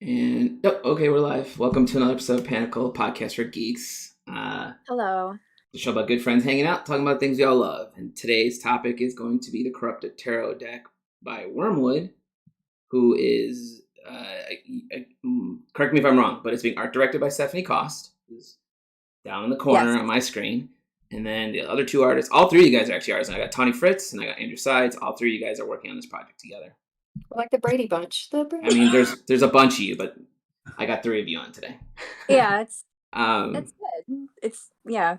And okay, we're live. Welcome to another episode of Panakal, podcast for geeks. Hello. The show about good friends hanging out, talking about things we all love. And today's topic is going to be the Corrupted Tarot deck by Wyrmwood, who is, correct me if I'm wrong, but it's being art directed by Stephanie Cost, who's down in the corner on my screen. And then the other two artists, all three of you guys are actually artists. I got Tawny Fritz and I got Andrew Sides. All three of you guys are working on this project together. We're like the Brady Bunch. I mean, there's a bunch of you, but I got three of you on today. Yeah, it's good. Yeah.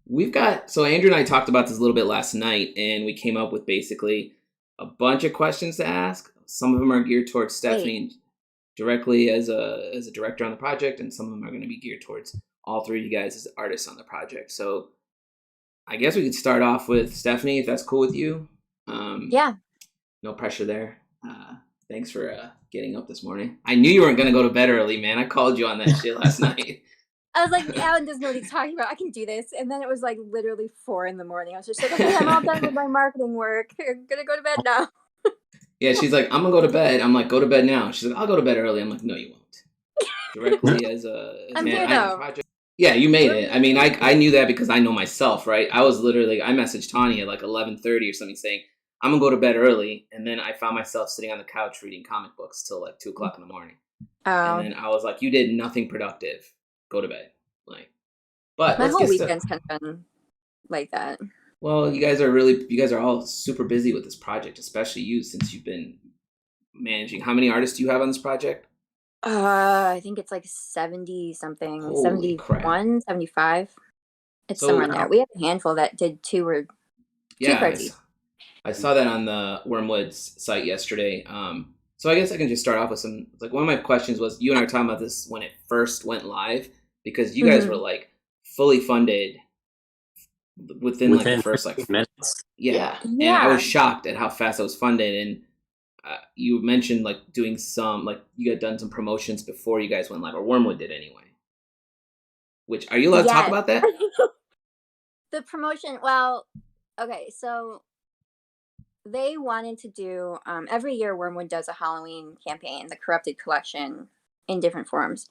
We've got, so Andrew and I talked about this a little bit last night, and we came up with basically a bunch of questions to ask. Some of them are geared towards Stephanie directly as a director on the project, and some of them are going to be geared towards all three of you guys as artists on the project. So I guess we could start off with Stephanie, if that's cool with you. Yeah. No pressure there. Thanks for getting up this morning. I knew you weren't going to go to bed early, man. I called you on that shit last night. I was like, Alan doesn't know what he's talking about. I can do this. And then it was like literally 4 a.m. I was just like, okay, I'm all done with my marketing work. I'm going to go to bed now. Yeah, she's like, I'm going to go to bed. I'm like, go to bed now. She's like, I'll go to bed early. I'm like, no, you won't. Directly as I'm here though. Project. Yeah, you made it. I mean, I knew that because I know myself, right? I was literally, I messaged Tawny at like 11:30 or something saying, I'm going to go to bed early. And then I found myself sitting on the couch reading comic books till like 2 o'clock in the morning. Oh. And then I was like, you did nothing productive. Go to bed. Like, but my whole weekend's kind of been like that. Well, you guys are all super busy with this project, especially you, since you've been managing. How many artists do you have on this project? I think it's like 70 something, Holy 71, crap. 75. It's somewhere in there. We have a handful that did two parts. I saw that on the Wyrmwood's site yesterday. So I guess I can just start off with some, like, one of my questions was, you and I were talking about this when it first went live, because you guys were like fully funded within like the first like minutes. Yeah. And I was shocked at how fast I was funded. And you mentioned like doing some, like you had done some promotions before you guys went live, or Wyrmwood did anyway. Which, are you allowed to talk about that? The promotion, well, okay, so they wanted to do, every year Wyrmwood does a Halloween campaign, the Corrupted Collection, in different forms.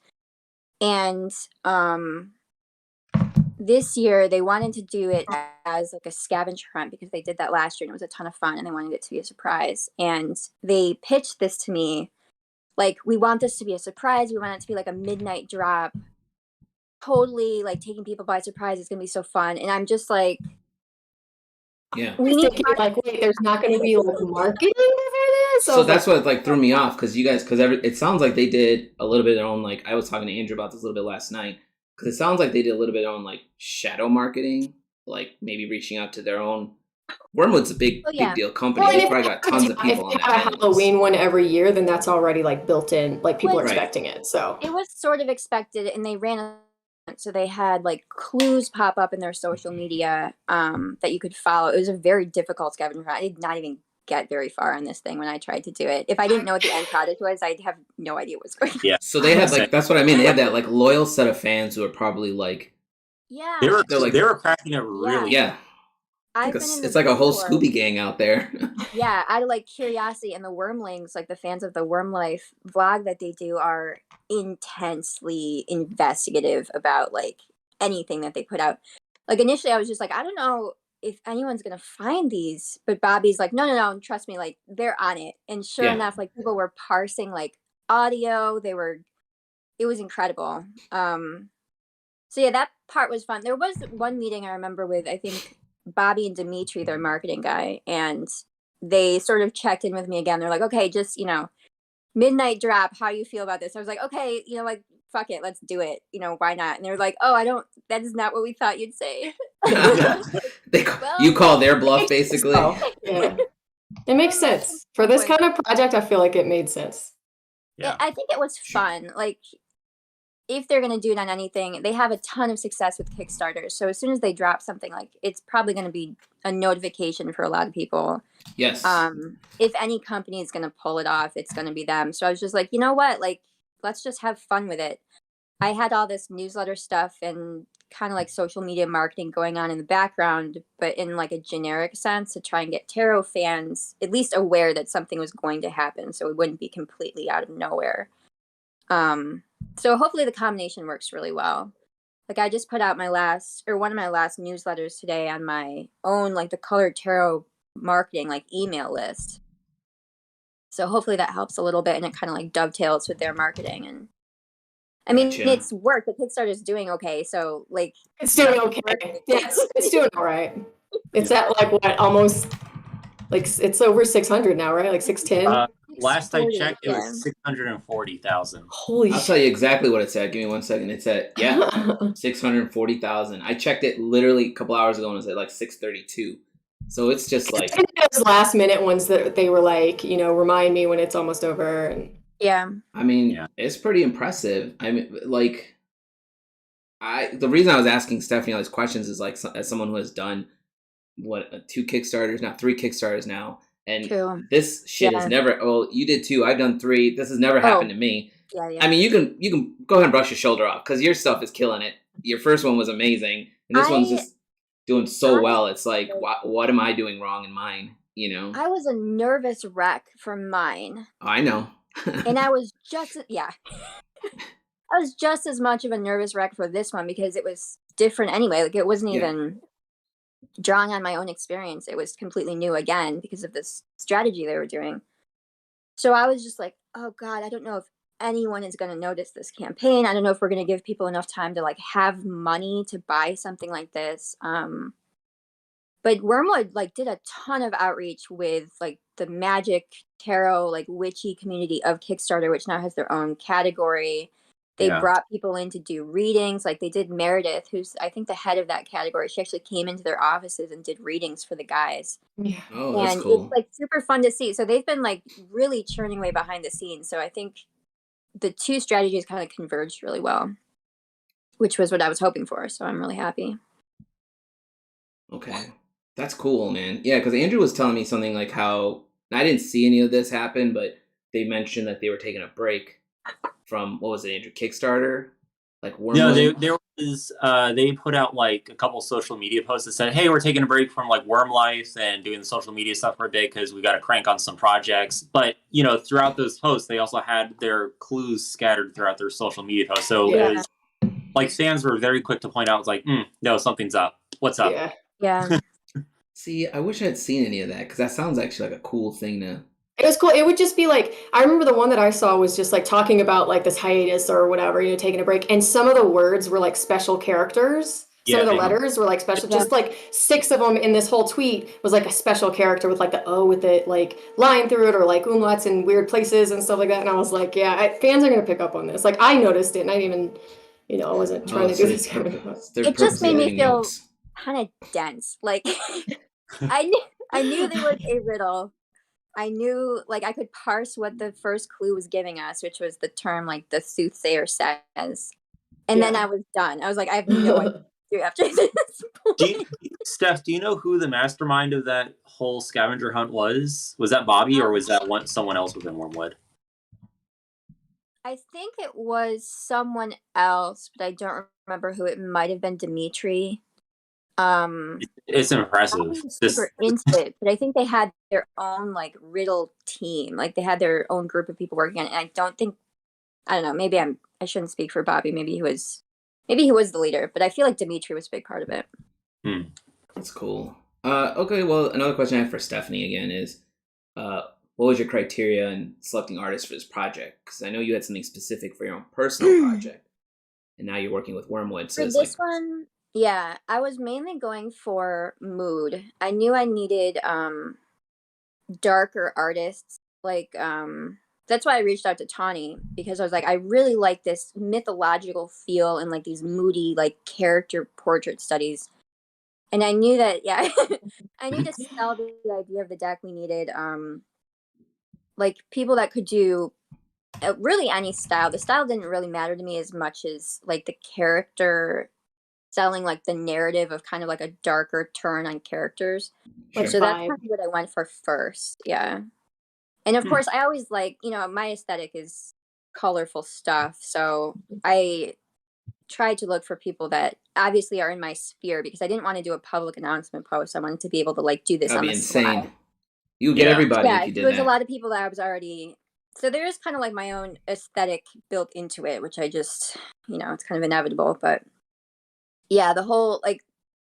And this year they wanted to do it as like a scavenger hunt because they did that last year and it was a ton of fun and they wanted it to be a surprise. And they pitched this to me like, we want this to be a surprise. We want it to be like a midnight drop. Totally like taking people by surprise. It's going to be so fun. And I'm just like, yeah. We need to like, wait, there's not going to be like marketing for this? So that's what like threw me off, because you guys, it sounds like they did a little bit of their own, like, I was talking to Andrew about this a little bit last night, because it sounds like they did a little bit of own like shadow marketing, like maybe reaching out to their own. Wyrmwood's a big deal company. They probably got tons of people on that. If they have a Halloween one every year, then that's already like built in, like people are expecting it. So it was sort of expected, and they ran so they had like clues pop up in their social media that you could follow. It was a very difficult scavenger hunt. I did not even get very far on this thing when I tried to do it. If I didn't know what the end product was, I'd have no idea what was going on. Yeah. So they had like, that's what I mean. They had that like loyal set of fans who are probably like, yeah, they were cracking it really. Yeah. It's like a whole Scooby gang out there. Yeah, out of like curiosity, and the Wyrmlings, like the fans of the Wyrm Life vlog that they do, are intensely investigative about like anything that they put out. Like initially I was just like, I don't know if anyone's gonna find these, but Bobby's like, no, trust me, like they're on it. And sure enough, like people were parsing like audio. It was incredible. So yeah, that part was fun. There was one meeting I remember with, I think, Bobby and Dimitri, their marketing guy, and they sort of checked in with me again. They're like, okay, just, midnight drop, how you feel about this? I was like, okay, like, fuck it, let's do it. Why not? And they were like, oh, that is not what we thought you'd say. You call their bluff, basically. Yeah. It makes sense. For this kind of project, I feel like it made sense. Yeah. I think it was fun. Like, if they're going to do it on anything, they have a ton of success with Kickstarter. So as soon as they drop something, like, it's probably going to be a notification for a lot of people. Yes. If any company is going to pull it off, it's going to be them. So I was just like, you know what? Like, let's just have fun with it. I had all this newsletter stuff and kind of like social media marketing going on in the background, but in like a generic sense to try and get tarot fans at least aware that something was going to happen. So it wouldn't be completely out of nowhere. So hopefully the combination works really well. Like I just put out one of my last newsletters today on my own, like the Colored Tarot marketing, like email list. So hopefully that helps a little bit, and it kind of like dovetails with their marketing. And I mean, Gotcha. it's worked. The Kickstarter is doing okay. So like, It's doing okay. Yeah, it's doing all right. It's at like what, almost like it's over 600 now, right? Like 610. Last I 640, checked, it yeah. was 640,000. Holy I'll shit. tell you exactly what it said. Give me 1 second. It said, yeah, 640,000. I checked it literally a couple hours ago and it said like 632. So it's just like those last minute ones that they were like, you know, remind me when it's almost over. And Yeah. I mean, Yeah. it's pretty impressive. I mean, like, the reason I was asking Stephanie all these questions is like, as someone who has done what 2 Kickstarters now, 3 Kickstarters now, and True. this shit Yeah. has never. Oh, you did 2. I've done 3. This has never happened to me. Yeah, yeah. I mean, you can go ahead and brush your shoulder off because your stuff is killing it. Your first one was amazing, and this one's just doing so well. It's like, what am I doing wrong in mine? You know, I was a nervous wreck for mine. I know. And I was just, yeah. I was just as much of a nervous wreck for this one because it was different anyway. Like it wasn't even drawing on my own experience. It was completely new again because of this strategy they were doing. So I was just like, oh God, I don't know if anyone is going to notice this campaign. I don't know if we're going to give people enough time to like have money to buy something like this. But Wyrmwood like did a ton of outreach with like the magic tarot, like witchy community of Kickstarter, which now has their own category. They brought people in to do readings. Like they did Meredith, who's I think the head of that category. She actually came into their offices and did readings for the guys. yeah. Oh, that's And cool. it's like super fun to see. So they've been like really churning away behind the scenes. So I think the 2 strategies kind of converged really well, which was what I was hoping for. So I'm really happy. Okay. That's cool, man. Yeah, because Andrew was telling me something like how I didn't see any of this happen, but they mentioned that they were taking a break from what was it, Andrew? Kickstarter? Like Wyrmwood? No, there was they put out like a couple social media posts that said, "Hey, we're taking a break from like Worm Life and doing the social media stuff for a bit because we got to crank on some projects." But you know, throughout those posts, they also had their clues scattered throughout their social media posts. So Yeah. as like fans were very quick to point out, it's like, no, something's up. What's up? Yeah. Yeah. See, I wish I had seen any of that because that sounds actually like a cool thing to. It was cool. It would just be like, I remember the one that I saw was just like talking about like this hiatus or whatever, you know, taking a break. And some of the words were like special characters. Some of the letters were like special, just like 6 of them in this whole tweet was like a special character with like the O with it like line through it or like umlauts in weird places and stuff like that. And I was like, yeah, fans are going to pick up on this. Like I noticed it and I didn't even, you know, I wasn't trying to do this kind of It just made me feel kind of dense. Like I knew there was a riddle. I knew, like, I could parse what the first clue was giving us, which was the term, like, the soothsayer says. And then I was done. I was like, I have no idea what to do after this. Steph, do you know who the mastermind of that whole scavenger hunt was? Was that Bobby or was that someone else within Wyrmwood? I think it was someone else, but I don't remember who. It might have been Dimitri. It's impressive. Super into it, but I think they had their own like riddle team. Like they had their own group of people working on it. And I don't know, maybe I shouldn't speak for Bobby. Maybe he was the leader, but I feel like Dimitri was a big part of it. That's cool. Okay, well, another question I have for Stephanie again is, what was your criteria in selecting artists for this project? Because I know you had something specific for your own personal project, and now you're working with Wyrmwood. So for this one, yeah, I was mainly going for mood. I knew I needed darker artists. Like that's why I reached out to Tawny, because I was like, I really like this mythological feel and like these moody like character portrait studies. And I knew that, yeah, I knew to sell the idea of the deck we needed like people that could do really any style. The style didn't really matter to me as much as like the character, selling like the narrative of kind of like a darker turn on characters. Sure. So that's kind of what I went for first. Yeah. And of course I always like, you know, my aesthetic is colorful stuff. So I tried to look for people that obviously are in my sphere, because I didn't want to do a public announcement post. I wanted to be able to like do this That'd on be the insane. slide. You would get everybody if you did there was that. a lot of people that I was already So there is kind of like my own aesthetic built into it, which I just, it's kind of inevitable. But yeah, the whole like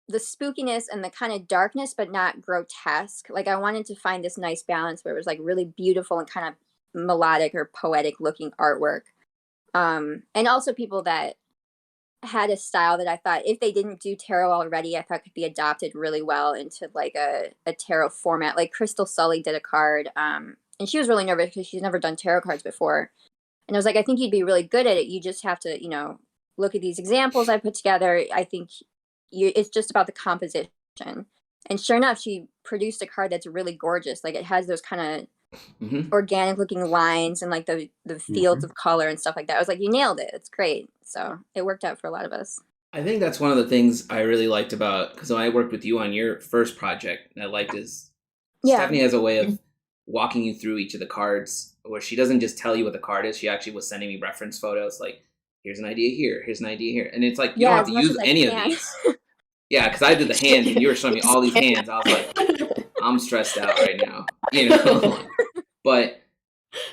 the spookiness and the kind of darkness, but not grotesque. Like I wanted to find this nice balance where it was like really beautiful and kind of melodic or poetic looking artwork. And also people that had a style that I thought if they didn't do tarot already, I thought could be adopted really well into like a tarot format. Like Crystal Sully did a card, and she was really nervous because she's never done tarot cards before. And I was like, I think you'd be really good at it. You just have to, look at these examples I put together. I think it's just about the composition. And sure enough, she produced a card that's really gorgeous. Like it has those kind of organic looking lines and like the fields of color and stuff like that. I was like, you nailed it. It's great. So it worked out for a lot of us. I think that's one of the things I really liked about, because when I worked with you on your first project, I liked is Stephanie has a way of walking you through each of the cards where she doesn't just tell you what the card is. She actually was sending me reference photos like, here's an idea here, here's an idea here. And it's like, you don't have to use any of these. Yeah, because I did the hands and you were showing me all these hands. I was like, I'm stressed out right now, But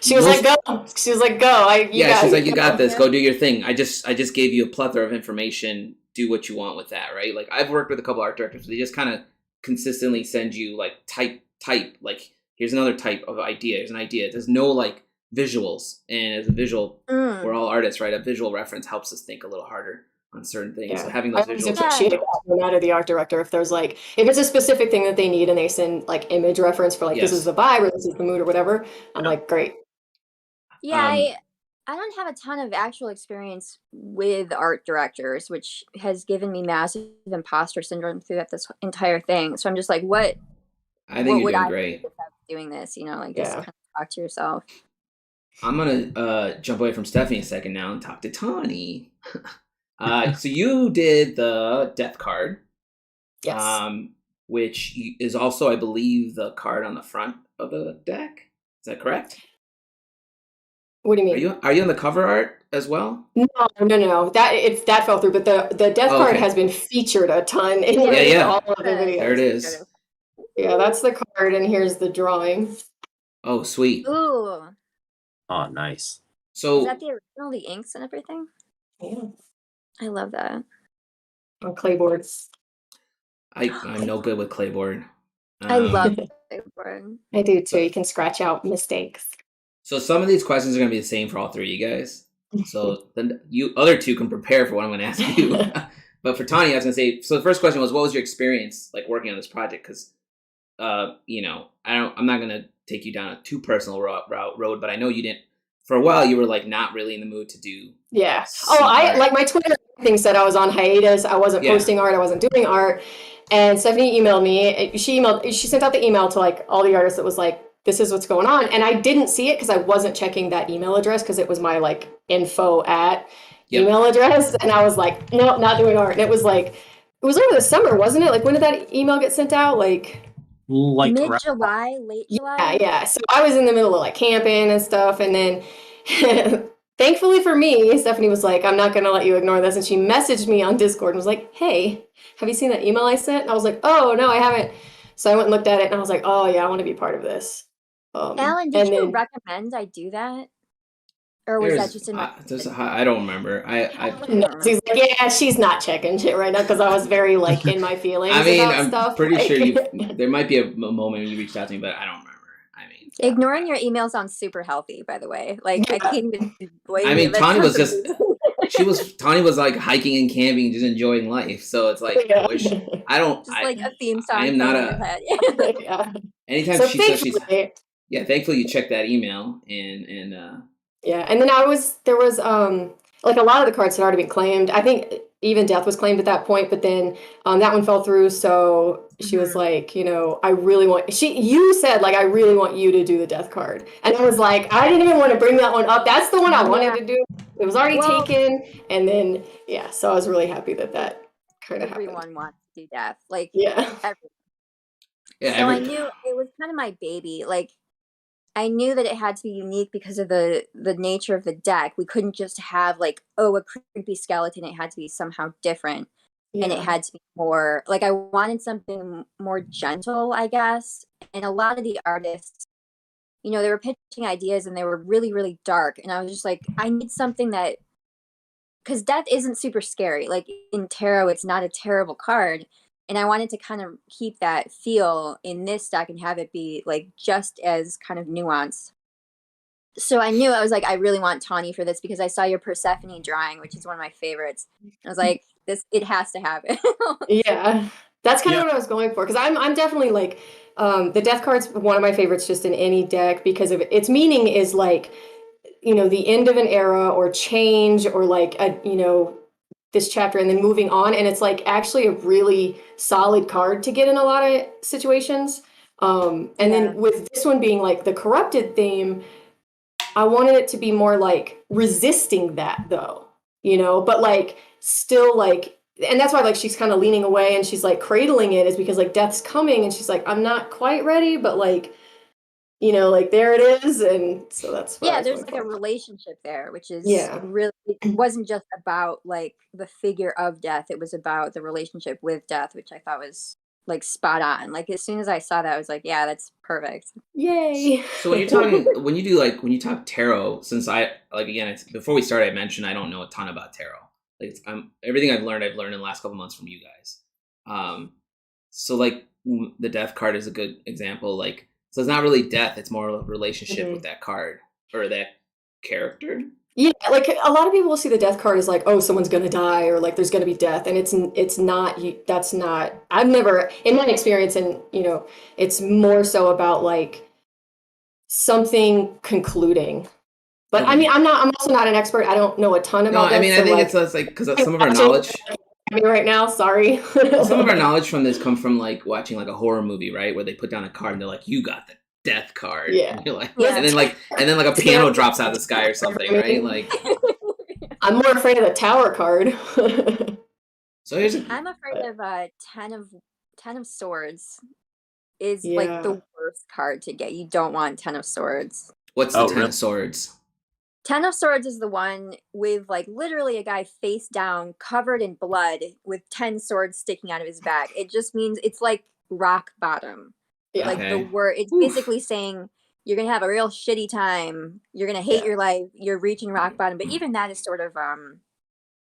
she was like, go. She was like, go. She's like, you got this. Go do your thing. I just gave you a plethora of information. Do what you want with that, right? Like I've worked with a couple art directors. They just kind of consistently send you like type. Like here's another type of idea. Here's an idea. There's no like visuals, and as a visual, we're all artists, right? A visual reference helps us think a little harder on certain things. Yeah. So having those visuals, appreciate that no matter the art director. If there's like, if it's a specific thing that they need and they send like image reference for like this is the vibe or this is the mood or whatever, I'm like, great. Yeah, I don't have a ton of actual experience with art directors, which has given me massive imposter syndrome throughout this entire thing. So I'm just like, what? I think you're doing great doing this. Just kind of talk to yourself. I'm gonna jump away from Stephanie a second now and talk to Tawny. So you did the death card, which is also, I believe, the card on the front of the deck. Is that correct? What do you mean? Are you on the cover art as well? No. That fell through, but the death card has been featured a ton in all of the videos. There it is. Yeah, that's the card, and here's the drawing. Oh, sweet. Ooh. Oh, nice. So is that the original, the inks and everything? Yeah. I love that. On clayboards. I'm no good with clayboard. I love clayboard. I do too. You can scratch out mistakes. So some of these questions are going to be the same for all three of you guys. So then you other two can prepare for what I'm going to ask you. But for Tawny, I was going to say, so the first question was, what was your experience like working on this project? Because, I'm not going to take you down a too personal road, but I know you didn't. For a while, you were like not really in the mood to do. Yeah. I like my Twitter thing said I was on hiatus. I wasn't posting art. I wasn't doing art. And Stephanie emailed me. She sent out the email to like all the artists that was like, this is what's going on. And I didn't see it because I wasn't checking that email address because it was my like info at email address. And I was like, no, not doing art. And it was over the summer, wasn't it? Like when did that email get sent out? Like mid-July, late July. Yeah. So I was in the middle of like camping and stuff. And then thankfully for me, Stephanie was like, I'm not going to let you ignore this. And she messaged me on Discord and was like, hey, have you seen that email I sent? And I was like, oh, no, I haven't. So I went and looked at it and I was like, oh yeah, I want to be part of this. Alan, did you recommend I do that? Or was that just in my... I don't remember. He's like, yeah, she's not checking shit right now because I was very like in my feelings about stuff. I'm pretty sure there might be a moment when you reached out to me, but I don't remember. Ignoring your email sounds super healthy, by the way. Like I can't even blame you. Tawny was Tawny was like hiking and camping, just enjoying life. So it's like like a theme song. I am not anytime she says she's thankfully you checked that email and and then there was like a lot of the cards had already been claimed. I think even Death was claimed at that point, but then that one fell through. So she was like, I really want, you said like, I really want you to do the Death card. And I was like, I didn't even want to bring that one up. That's the one I wanted to do. It was already taken. And then, so I was really happy that kind of happened. Everyone wants to do Death. Like, everyone. So I knew it was kind of my baby. Like, I knew that it had to be unique because of the nature of the deck. We couldn't just have like, a creepy skeleton. It had to be somehow different. Yeah. And it had to be more like, I wanted something more gentle, I guess. And a lot of the artists you know, they were pitching ideas and they were really, really dark. And I was just like, I need something that, because death isn't super scary. Like in tarot, it's not a terrible card. And I wanted to kind of keep that feel in this deck and have it be like just as kind of nuanced. So I knew, I was like, I really want Tawny for this because I saw your Persephone drawing, which is one of my favorites. I was like, it has to happen. Yeah, that's kind of what I was going for, because I'm definitely like, the death card's one of my favorites just in any deck because of its meaning is like, you know, the end of an era or change or like a, you know, this chapter and then moving on, and it's like actually a really solid card to get in a lot of situations. And then with this one being like the corrupted theme, I wanted it to be more like resisting that though, you know, but like still like, and that's why like she's kind of leaning away and she's like cradling it, is because like death's coming and she's like, I'm not quite ready, but like, you know, like there it is. And so that's what there's like a relationship there, which is really, it wasn't just about like the figure of death, it was about the relationship with death, which I thought was like spot on. Like as soon as I saw that, I was like, yeah, that's perfect. Yay. So when you're talking, when you talk tarot, since I, like, again, before we started, I mentioned I don't know a ton about tarot. Like everything I've learned in the last couple months from you guys. So like the death card is a good example. Like, so it's not really death; it's more of a relationship with that card or that character. Yeah, like a lot of people will see the death card as like, oh, someone's gonna die or like there's gonna be death, and it's not. That's not. I've never, in my experience, and you know, it's more so about like something concluding. But I mean, I'm also not an expert. I don't know a ton about. No, I mean, I think it's like because some of our knowledge. Right now, sorry. Some of our knowledge from this come from like watching like a horror movie, right, where they put down a card and they're like, "You got the death card." Yeah. And you're like, and then like a piano drops out of the sky or something, right? Like, I'm more afraid of the tower card. So I'm afraid of ten of swords is like the worst card to get. You don't want 10 of swords. What's the 10 of swords? 10 of swords is the one with like literally a guy face down covered in blood with 10 swords sticking out of his back. It just means it's like rock bottom. Like the word, it's basically saying you're gonna have a real shitty time, you're gonna hate your life, you're reaching rock bottom. But even that is sort of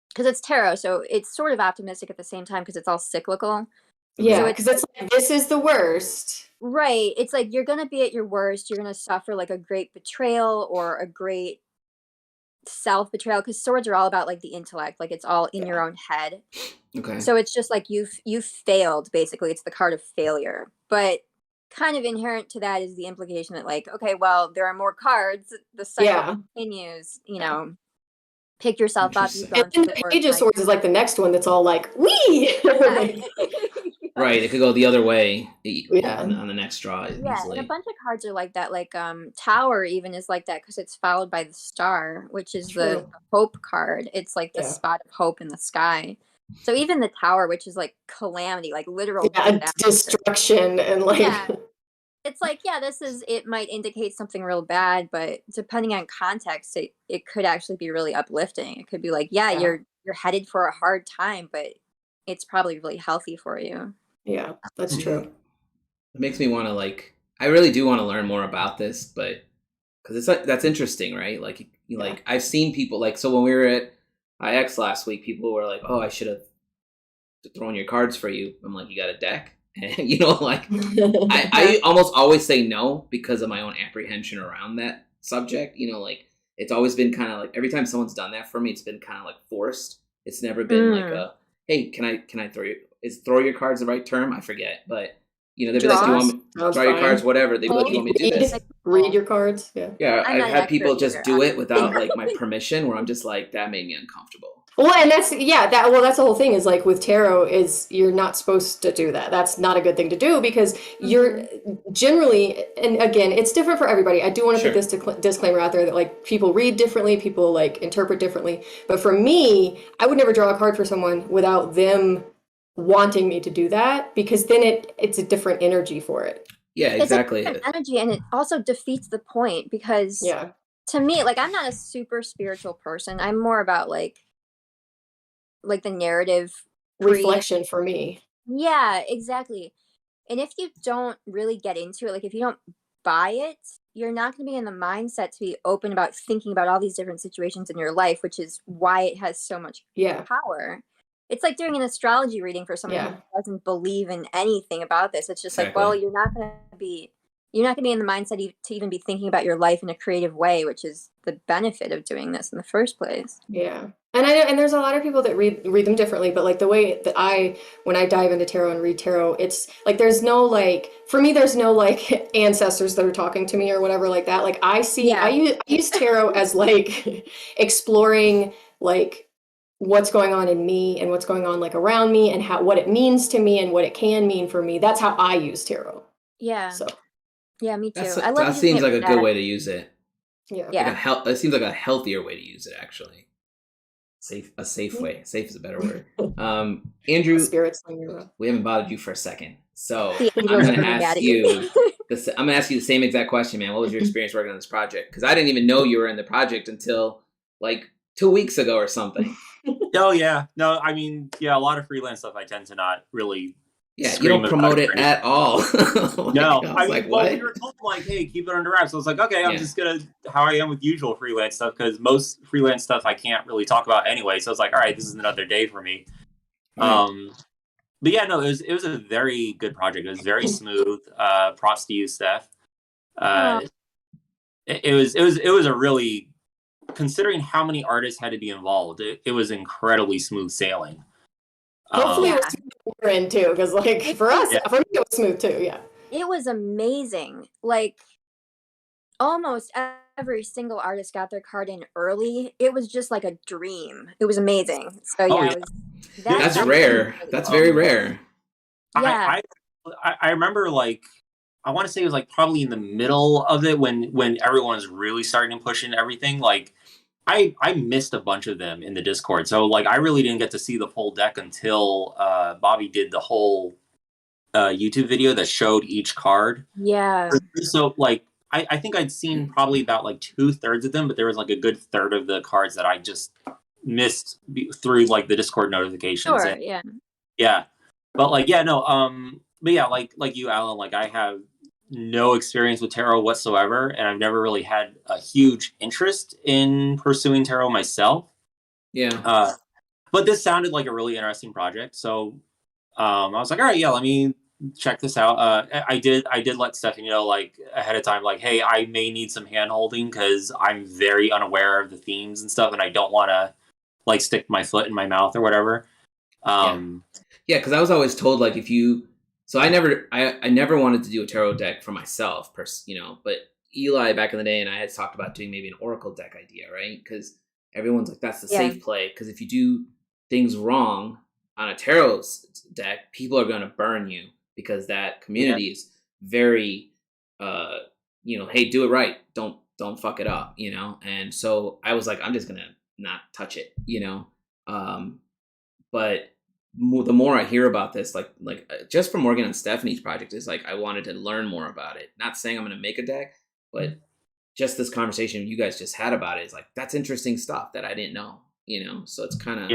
because it's tarot, so it's sort of optimistic at the same time because it's all cyclical. Yeah, because it's like, this is the worst. Right. It's like you're gonna be at your worst, you're gonna suffer like a great betrayal or a great self-betrayal, because swords are all about like the intellect, like it's all in your own head. Okay. So it's just like you've failed, basically. It's the card of failure. But kind of inherent to that is the implication that like, okay, well, there are more cards, the cycle continues, you know, pick yourself up. You've gone through the Page of Swords is like the next one that's all like, wee! Right, it could go the other way on the next draw. Yeah, and a bunch of cards are like that. Like Tower even is like that because it's followed by the star, which is the hope card. It's like the spot of hope in the sky. So even the Tower, which is like calamity, like literal destruction, and like it's like, it might indicate something real bad, but depending on context, it could actually be really uplifting. It could be like, you're headed for a hard time, but it's probably really healthy for you. Yeah, that's true. It makes me want to like, I really do want to learn more about this, but because it's like, that's interesting, right? Like, like I've seen people like, so when we were at IX last week, people were like, oh, I should have thrown your cards for you. I'm like, you got a deck? And you know, like I almost always say no because of my own apprehension around that subject. You know, like it's always been kind of like every time someone's done that for me, it's been kind of like forced. It's never been like a, hey, can I throw your, is throw your cards the right term? I forget, but you know, they'd be like, do you want me to draw your cards, whatever. They'd be like, you want me to do this? Read your cards. Yeah, I've had people just do it without like my permission, where I'm just like, that made me uncomfortable. Well, and that's the whole thing is like with tarot is you're not supposed to do that. That's not a good thing to do because you're generally, and again, it's different for everybody. I do want to put this disclaimer out there that like people read differently, people like interpret differently. But for me, I would never draw a card for someone without them wanting me to do that, because then it's a different energy for it. Yeah, exactly. It's a different energy, and it also defeats the point because to me, like I'm not a super spiritual person. I'm more about like the narrative reflection for me. Yeah, exactly. And if you don't really get into it, like if you don't buy it, you're not going to be in the mindset to be open about thinking about all these different situations in your life, which is why it has so much power. It's like doing an astrology reading for someone who doesn't believe in anything about this. It's just like, well, you're not going to be in the mindset to even be thinking about your life in a creative way, which is the benefit of doing this in the first place. Yeah. And I know, and there's a lot of people that read them differently, but like the way that when I dive into tarot and read tarot, it's like there's no like, for me there's no like ancestors that are talking to me or whatever like that. Like I use tarot as like exploring like what's going on in me and what's going on like around me and what it means to me and what it can mean for me. That's how I use tarot. Yeah. So yeah, me too. That seems like a good way to use it. Yeah. Like it seems like a healthier way to use it, actually. A safe way. Safe is a better word. Andrew, we haven't bothered you for a second, so I'm going to ask you. I'm going to ask you the same exact question, man. What was your experience working on this project? Because I didn't even know you were in the project until like 2 weeks ago or something. Oh yeah, no, I mean, a lot of freelance stuff I tend to not really. Yeah, you don't promote it at all. No, I was like, well, what? we were told like, hey, keep it under wraps. So I was like, okay, I'm just gonna how I am with usual freelance stuff because most freelance stuff I can't really talk about anyway. So I was like, all right, this is another day for me. Right. But yeah, no, it was a very good project. It was very smooth. Props to you, Steph. It was a really, considering how many artists had to be involved, it was incredibly smooth sailing. Hopefully it was smooth we're in too, because like for us, for me it was smooth too. Yeah, it was amazing. Like almost every single artist got their card in early. It was just like a dream. It was amazing. So that's rare. That's very rare. Yeah, I remember like I want to say it was like probably in the middle of it when everyone was really starting to push in everything. Like I missed a bunch of them in the Discord. So like I really didn't get to see the full deck until Bobby did the whole YouTube video that showed each card. Yeah. So like I think I'd seen probably about like 2/3 of them, but there was like a good third of the cards that I just missed through like the Discord notifications. Sure, and, yeah. But like but yeah, like you, Alan, like I have no experience with tarot whatsoever, and I've never really had a huge interest in pursuing tarot myself. Yeah. But this sounded like a really interesting project, so I was like, all right, let me check this out. I did let Stephanie know like ahead of time, like, hey, I may need some hand holding because I'm very unaware of the themes and stuff, and I don't want to like stick my foot in my mouth or whatever. Yeah, because I was always told like if you. So I never wanted to do a tarot deck for myself, but Eli back in the day and I had talked about doing maybe an oracle deck idea, right? Because everyone's like, that's the safe play. Because if you do things wrong on a tarot deck, people are going to burn you because that community is very, hey, do it right. Don't fuck it up, And so I was like, I'm just going to not touch it, but the more I hear about this, like just from working on Stephanie's project, is like I wanted to learn more about it. Not saying I'm going to make a deck, but just this conversation you guys just had about it is like that's interesting stuff that I didn't know. So it's kind of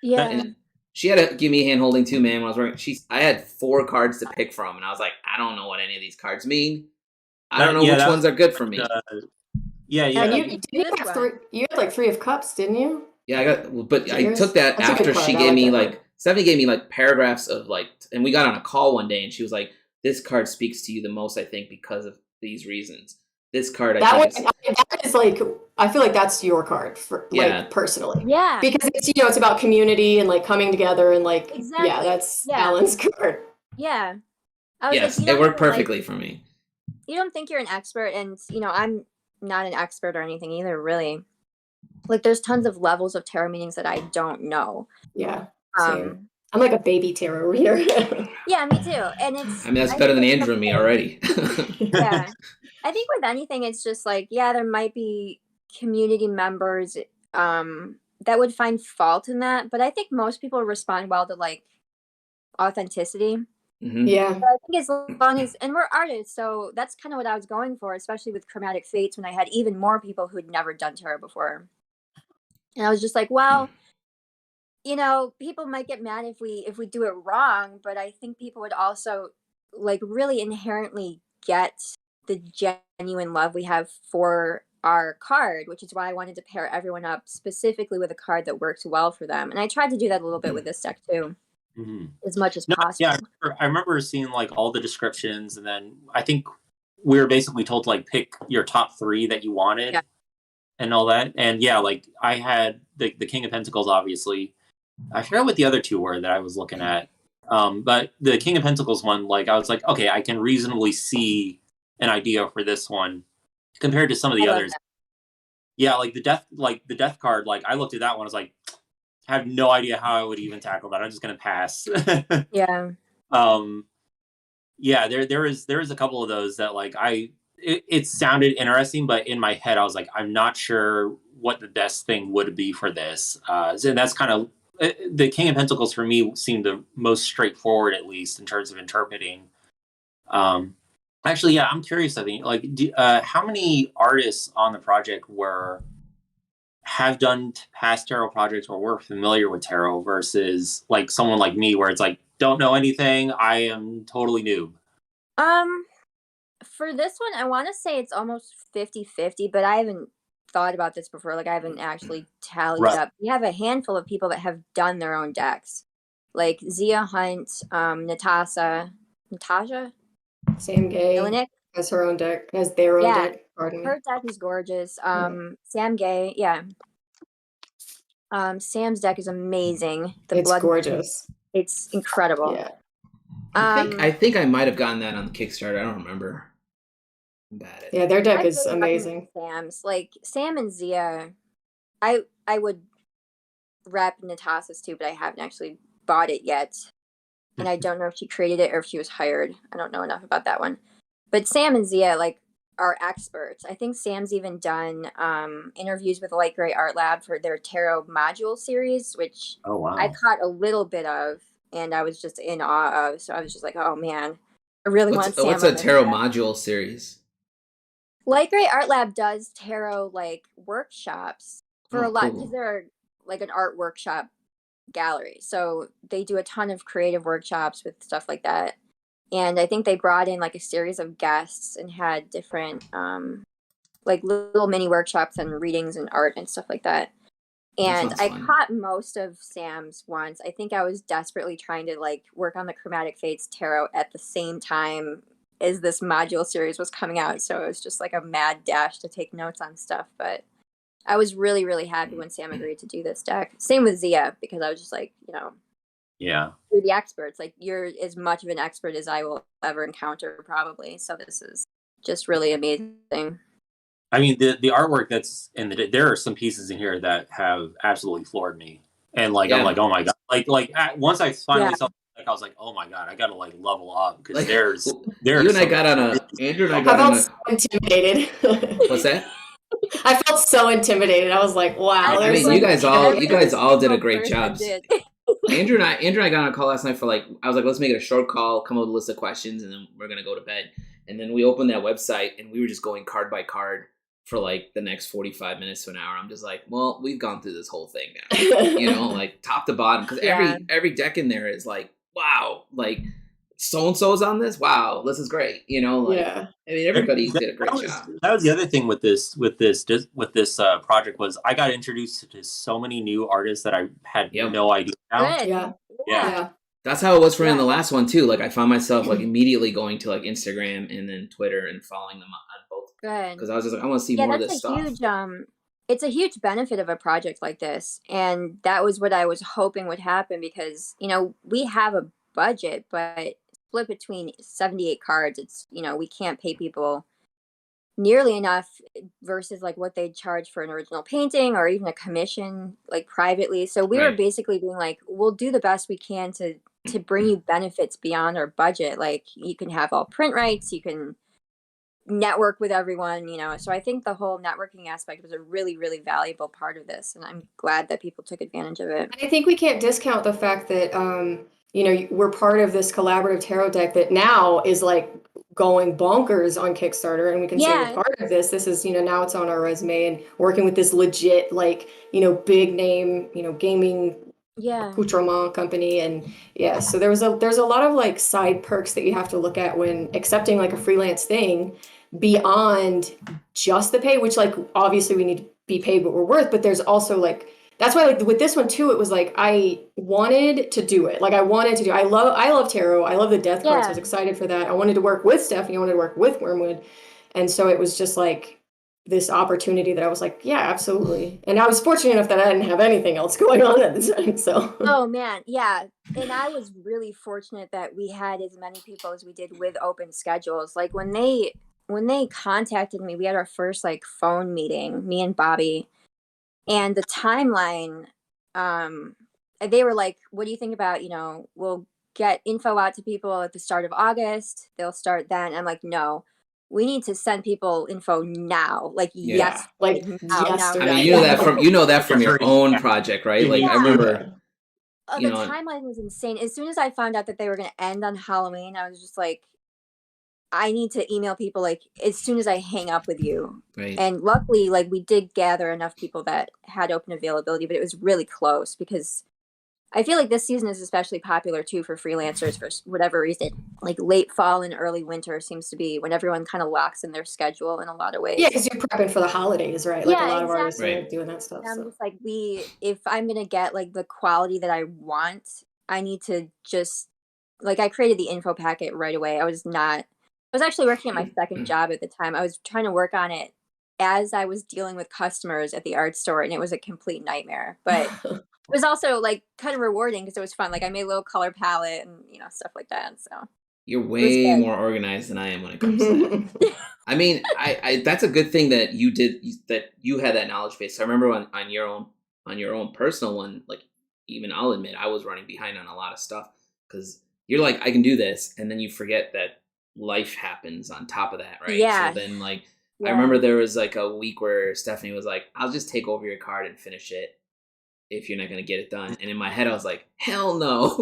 And she had to give me hand holding too, man. When I was working, I had 4 cards to pick from, and I was like, I don't know what any of these cards mean. I don't know which ones are good for me. And you had like 3 of cups, didn't you? Yeah, I took that after she gave me like. Stephanie gave me like paragraphs of like, and we got on a call one day and she was like, this card speaks to you the most, I think, because of these reasons. This card, that is like, I feel like that's your card for like personally. Yeah. Because it's, it's about community and like coming together and like, that's Alan's card. Yeah. It worked perfectly for me. You don't think you're an expert, and I'm not an expert or anything either, really. Like there's tons of levels of tarot meanings that I don't know. Yeah. I'm like a baby tarot reader. Yeah, me too. And that's better than Andrew and me already. Yeah. I think with anything, it's just like, there might be community members that would find fault in that. But I think most people respond well to like authenticity. Mm-hmm. Yeah. So I think as long as, and we're artists, so that's kind of what I was going for, especially with Chromatic Fates when I had even more people who'd never done tarot before. And I was just like, well, people might get mad if we do it wrong, but I think people would also like really inherently get the genuine love we have for our card, which is why I wanted to pair everyone up specifically with a card that works well for them. And I tried to do that a little bit with this deck too, as much as possible. Yeah, I remember seeing like all the descriptions, and then I think we were basically told to like pick your top 3 that you wanted and all that. And yeah, like I had the King of Pentacles, obviously. I forgot what the other 2 were that I was looking at. But the King of Pentacles one, like I was like, okay, I can reasonably see an idea for this one compared to some of the others. That. Yeah, like the death card, like I looked at that one, I was like, I have no idea how I would even tackle that. I'm just gonna pass. Yeah. Yeah, there is a couple of those that like it sounded interesting, but in my head I was like, I'm not sure what the best thing would be for this. So that's kind of the King of Pentacles for me seemed the most straightforward, at least in terms of interpreting. Actually, yeah, I'm curious. I think like, how many artists on the project have done past tarot projects or were familiar with tarot versus like someone like me, where it's like, don't know anything, I am totally noob? For this one, I want to say it's almost 50-50, but I haven't thought about this before. Like I haven't actually tallied up. We have a handful of people that have done their own decks, like Zia Hunt, Natasha, Sam Gay Illinick has her own deck, has their own deck. Pardon me. Her deck is gorgeous. Sam Gay, Sam's deck is amazing. It's gorgeous. It's incredible. Yeah. I think I might have gotten that on the Kickstarter. I don't remember. Yeah, their deck is amazing. Sam's, like Sam and Zia, I would rep Natasha's too, but I haven't actually bought it yet. And I don't know if she created it or if she was hired. I don't know enough about that one. But Sam and Zia, like, are experts. I think Sam's even done interviews with Light Gray Art Lab for their tarot module series, which I caught a little bit of, and I was just in awe of. So I was just like, oh man, I really want Sam. What's a tarot module series? Light Gray Art Lab does tarot like workshops for a lot, because they're like an art workshop gallery. So they do a ton of creative workshops with stuff like that. And I think they brought in like a series of guests and had different like little mini workshops and readings and art and stuff like that. And I caught most of Sam's ones. I think I was desperately trying to like work on the Chromatic Fates tarot at the same time as this module series was coming out. So it was just like a mad dash to take notes on stuff. But I was really, really happy when Sam agreed to do this deck. Same with Zia, because I was just like, you're the experts. Like, you're as much of an expert as I will ever encounter, probably. So this is just really amazing. I mean, the artwork that's in there are some pieces in here that have absolutely floored me. And like, I'm like, oh my God. Like once I finally saw I was like, oh my God, I gotta like level up, because like, there's you and I got on Andrew and I got on so intimidated. What's that? I felt so intimidated. I was like, wow. I mean, you guys all did a great job. Andrew and I got on a call last night for like, I was like, let's make it a short call, come up with a list of questions, and then we're gonna go to bed. And then we opened that website and we were just going card by card for like the next 45 minutes to an hour. I'm just like, well, we've gone through this whole thing now, like top to bottom, because every deck in there is like, wow, like so and so's on this. Wow, this is great. I mean, everybody did a great job. That was the other thing with this project, was I got introduced to so many new artists that I had no idea about. Yeah. That's how it was for me in the last one too. Like I found myself like immediately going to like Instagram and then Twitter and following them on both. Good. Because I was just like, I want to see more of this stuff. It's a huge benefit of a project like this, and that was what I was hoping would happen, because we have a budget, but split between 78 cards, it's we can't pay people nearly enough versus like what they'd charge for an original painting or even a commission like privately. So we were basically being like, we'll do the best we can to bring you benefits beyond our budget. Like, you can have all print rights, you can network with everyone, so I think the whole networking aspect was a really, really valuable part of this, and I'm glad that people took advantage of it. I think we can't discount the fact that we're part of this collaborative tarot deck that now is like going bonkers on Kickstarter, and we can say we're part of this. This is now it's on our resume, and working with this legit big name gaming accoutrement company. And so there's a lot of like side perks that you have to look at when accepting like a freelance thing beyond just the pay, which like obviously we need to be paid what we're worth, but there's also like, that's why like with this one too, it was like I wanted to do it. Like I wanted to do, I love tarot. I love the death cards. I was excited for that. I wanted to work with Stephanie. I wanted to work with Wyrmwood. And so it was just like this opportunity that I was like, yeah, absolutely. And I was fortunate enough that I didn't have anything else going on at the time. So oh man, yeah. And I was really fortunate that we had as many people as we did with open schedules. Like when they contacted me, we had our first like phone meeting, me and Bobby, and the timeline, they were like, what do you think about, we'll get info out to people at the start of August, they'll start then. I'm like, no, we need to send people info now, like yes, like now. yesterday. I mean, you know that from your own project, right? Like I remember the timeline was insane. As soon as I found out that they were going to end on Halloween, I was just like, I need to email people like as soon as I hang up with you. Right. And luckily, like we did gather enough people that had open availability, but it was really close because I feel like this season is especially popular too for freelancers for whatever reason. Like late fall and early winter seems to be when everyone kind of locks in their schedule in a lot of ways. Yeah, because you're prepping for the holidays, right? Like a lot of artists are doing that stuff. I'm just like, if I'm gonna get like the quality that I want, I need to just like I created the info packet right away. I was actually working at my second job at the time. I was trying to work on it as I was dealing with customers at the art store, and it was a complete nightmare. But it was also like kind of rewarding because it was fun. Like I made a little color palette and stuff like that. So you're way more organized than I am when it comes to that. I mean, I that's a good thing that you did, that you had that knowledge base. I remember on your own personal one, like even I'll admit I was running behind on a lot of stuff because you're like, I can do this, and then you forget that life happens on top of that, right? Yeah. So then like I remember there was like a week where Stephanie was like, I'll just take over your card and finish it if you're not going to get it done. And in my head I was like, hell no.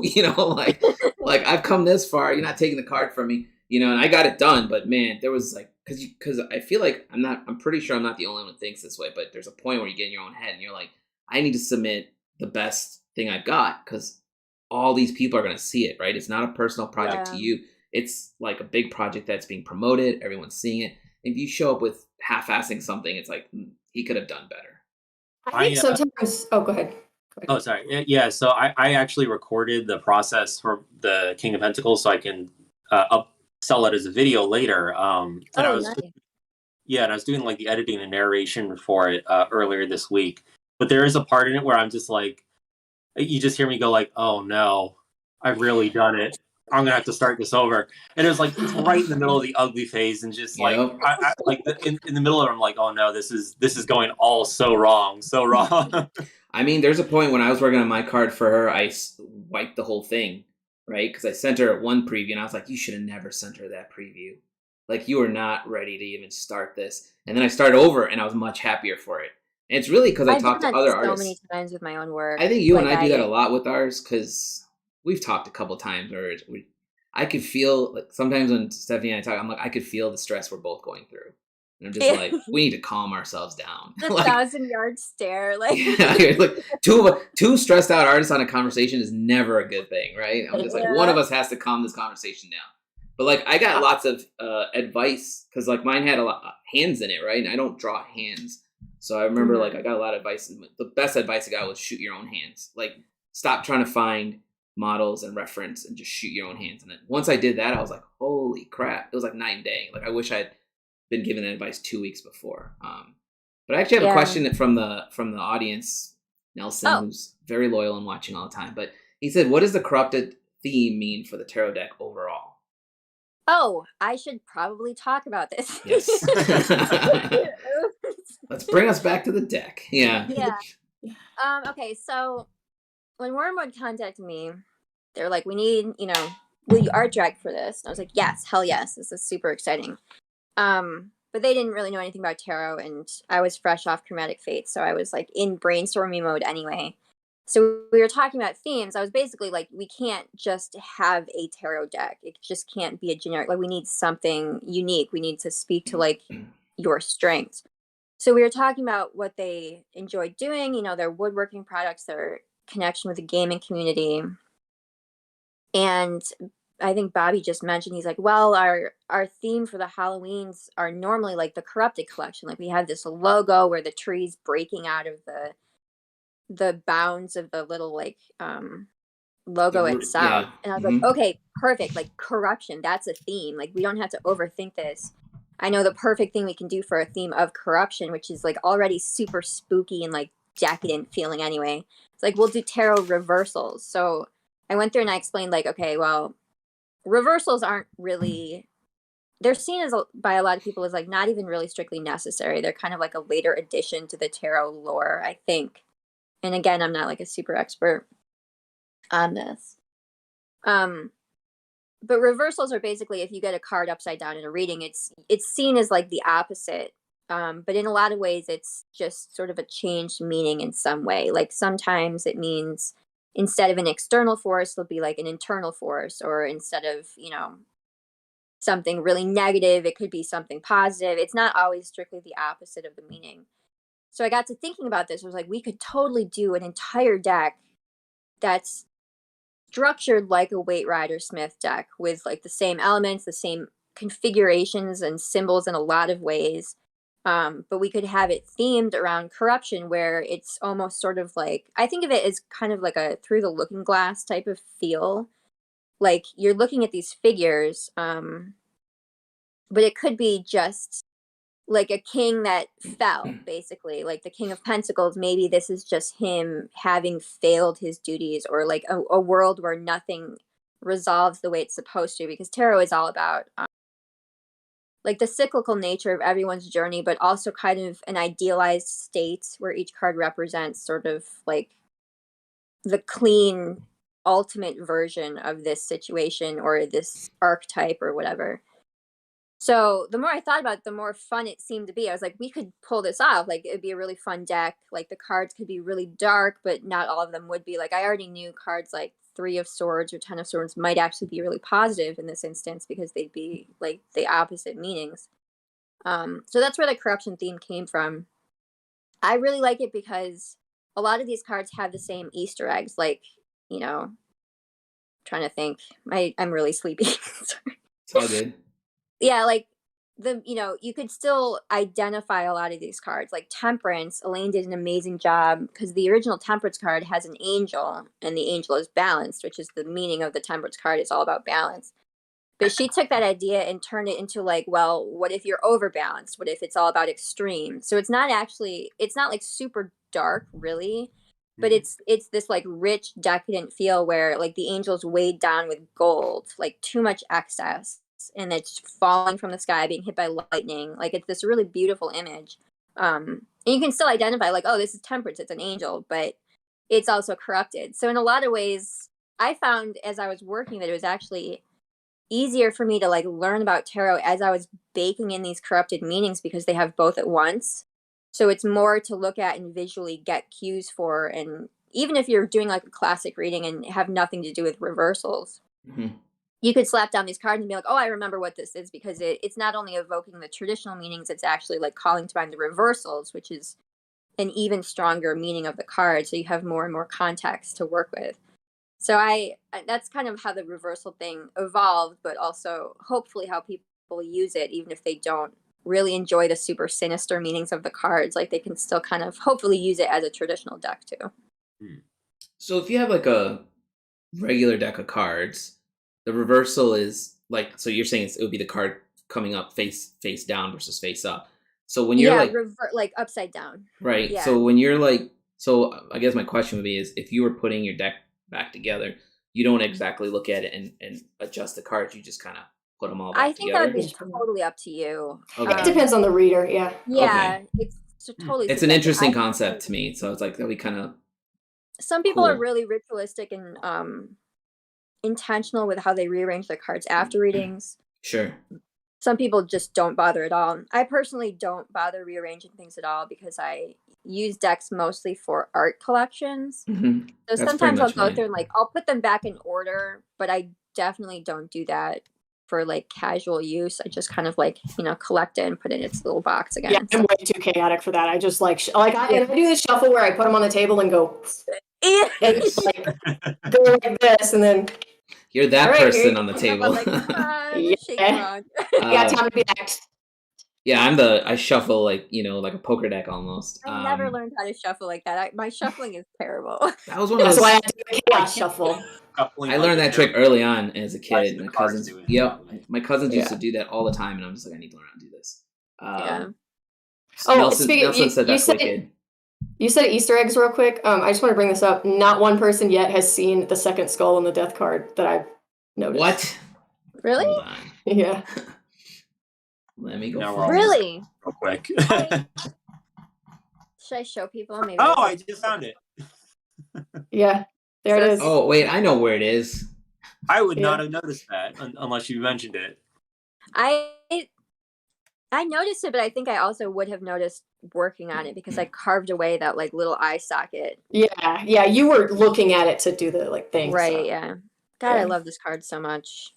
Like I've come this far, you're not taking the card from me, and I got it done. But man, there was like, because I feel like I'm pretty sure I'm not the only one who thinks this way, but there's a point where you get in your own head and you're like, I need to submit the best thing I've got because all these people are going to see it, right? It's not a personal project to you. It's like a big project that's being promoted. Everyone's seeing it. If you show up with half-assing something, it's like, he could have done better. I think sometimes... Oh, go ahead. Oh, sorry. Yeah, so I actually recorded the process for the King of Pentacles so I can sell it as a video later. And I was doing like the editing and narration for it earlier this week. But there is a part in it where I'm just like, you just hear me go like, oh no, I've really done it. I'm gonna have to start this over. And it was like, it's right in the middle of the ugly phase, and just like, I like in the middle of it, I'm like, oh no, this is going all so wrong. I mean, there's a point when I was working on my card for her, I wiped the whole thing, right? Because I sent her one preview, and I was like, you should have never sent her that preview. Like, you were not ready to even start this. And then I started over, and I was much happier for it. And it's really because I talked to other artists so many times with my own work. I think you and I do that a lot with ours because we've talked a couple times where I could feel, like, sometimes when Stephanie and I talk, I'm like, I could feel the stress we're both going through. And I'm just like, we need to calm ourselves down. The like, 1,000-yard stare. Like, like two stressed out artists on a conversation is never a good thing, right? I'm just like, one of us has to calm this conversation down. But like, I got lots of advice because like mine had a lot of hands in it, right? And I don't draw hands. So I remember like I got a lot of advice. And the best advice I got was shoot your own hands. Like, stop trying to find models and reference and just shoot your own hands. And then once I did that, I was like, holy crap. It was like night and day. Like, I wish I'd been given that advice 2 weeks before. But I actually have a question from the audience, Nelson, who's very loyal and watching all the time. But he said, what does the corrupted theme mean for the tarot deck overall? Oh, I should probably talk about this. Yes. Let's bring us back to the deck. Yeah. Okay, so when Wyrmwood contacted me, they're like, we need, will you art direct for this? And I was like, yes, hell yes. This is super exciting. But they didn't really know anything about tarot, and I was fresh off Chromatic Fate, so I was like in brainstorming mode anyway. So we were talking about themes. I was basically like, we can't just have a tarot deck. It just can't be a generic, like, we need something unique. We need to speak to like your strengths. So we were talking about what they enjoyed doing, their woodworking products, their connection with the gaming community. And I think Bobby just mentioned, he's like, well, our theme for the Halloweens are normally like the Corrupted collection. Like we have this logo where the tree's breaking out of the bounds of the little like logo itself. Yeah. And I was like, okay, perfect. Like corruption, that's a theme. Like we don't have to overthink this. I know the perfect thing we can do for a theme of corruption, which is like already super spooky and like decadent feeling anyway. It's like we'll do tarot reversals. So I went through and I explained like, okay, well, reversals aren't really, they're seen as by a lot of people as like not even really strictly necessary. They're kind of like a later addition to the tarot lore, I think. And again, I'm not like a super expert on this. But reversals are basically if you get a card upside down in a reading, it's seen as like the opposite. But in a lot of ways, it's just sort of a changed meaning in some way. Like sometimes it means instead of an external force, there'll be like an internal force, or instead of, something really negative, it could be something positive. It's not always strictly the opposite of the meaning. So I got to thinking about this. I was like, we could totally do an entire deck that's structured like a Waite Rider Smith deck with like the same elements, the same configurations and symbols in a lot of ways. But we could have it themed around corruption, where it's almost sort of like, I think of it as kind of like a through the looking glass type of feel. Like you're looking at these figures, but it could be just like a king that fell, basically, like the King of Pentacles. Maybe this is just him having failed his duties, or like a world where nothing resolves the way it's supposed to, because tarot is all about like the cyclical nature of everyone's journey, but also kind of an idealized state where each card represents sort of like the clean ultimate version of this situation or this archetype or whatever. So the more I thought about it, the more fun it seemed to be. I was like, we could pull this off. Like it'd be a really fun deck. Like the cards could be really dark, but not all of them would be. Like I already knew cards like 3 of Swords or 10 of Swords might actually be really positive in this instance, because they'd be like the opposite meanings. So that's where the corruption theme came from. I really like it because a lot of these cards have the same Easter eggs. Like, trying to think. I'm really sleepy. Sorry. It's all good. Yeah, like you could still identify a lot of these cards. Like Temperance, Elaine did an amazing job, because the original Temperance card has an angel, and the angel is balanced, which is the meaning of the Temperance card. It's all about balance. But she took that idea and turned it into like, well, what if you're overbalanced? What if it's all about extreme? So it's not like super dark, really, but it's this like rich, decadent feel where like the angel's weighed down with gold, like too much excess, and it's falling from the sky, being hit by lightning. Like it's this really beautiful image. And you can still identify like, oh, this is Temperance, it's an angel, but it's also corrupted. So in a lot of ways, I found as I was working that it was actually easier for me to like learn about tarot as I was baking in these corrupted meanings, because they have both at once. So it's more to look at and visually get cues for. And even if you're doing like a classic reading and have nothing to do with reversals, you could slap down these cards and be like, oh, I remember what this is, because it's not only evoking the traditional meanings, it's actually like calling to mind the reversals, which is an even stronger meaning of the card. So you have more and more context to work with. So that's kind of how the reversal thing evolved, but also hopefully how people use it, even if they don't really enjoy the super sinister meanings of the cards. Like they can still kind of hopefully use it as a traditional deck too. So if you have like a regular deck of cards, the reversal is like, so you're saying it would be the card coming up face down versus face up. So when you're like upside down. Right. Yeah. So when you're like, so I guess my question would be is, if you were putting your deck back together, you don't exactly look at it and adjust the cards. You just kind of put them all back together. I think that would be totally up to you. Okay. It depends on the reader. Yeah. Yeah. Okay. It's totally. It's an interesting concept to me. So it's like that we kind of. Some people are really ritualistic and intentional with how they rearrange their cards after readings. Sure. Some people just don't bother at all. I personally don't bother rearranging things at all, because I use decks mostly for art collections. Mm-hmm. So sometimes I'll go through and like I'll put them back in order, but I definitely don't do that for like casual use. I just kind of like collect it and put it in its little box again. Yeah, I'm way too chaotic for that. I just I do this shuffle where I put them on the table and go. And like go like this, and then You're that All right, person on the I'm table. like, come on, Yeah. shake around. You got time to be next. Yeah, I shuffle like like a poker deck almost. I never learned how to shuffle like that. My shuffling is terrible. That was one of That's those. why I do a chaos shuffle. I learned that trick early on as a kid. the My cards cousins, do it. yep, my cousins used Yeah. to do that all the time, and I'm just like, I need to learn how to do this. Yeah. Nelson said that's wicked. You said Easter eggs real quick. I just want to bring this up. Not one person yet has seen the second skull on the death card that I've noticed. What? Really? Hold on. Yeah. Let me go. No, find Really? Real quick. Should I show people? Maybe. Oh, I just found it. Yeah. There it is. Oh wait, I know where it is. I would not have noticed that unless you mentioned it. I noticed it, but I think I also would have noticed working on it because I carved away that like little eye socket. Yeah. Yeah. You were looking at it to do the like thing. Right. So. Yeah. God, Yeah. I love this card so much.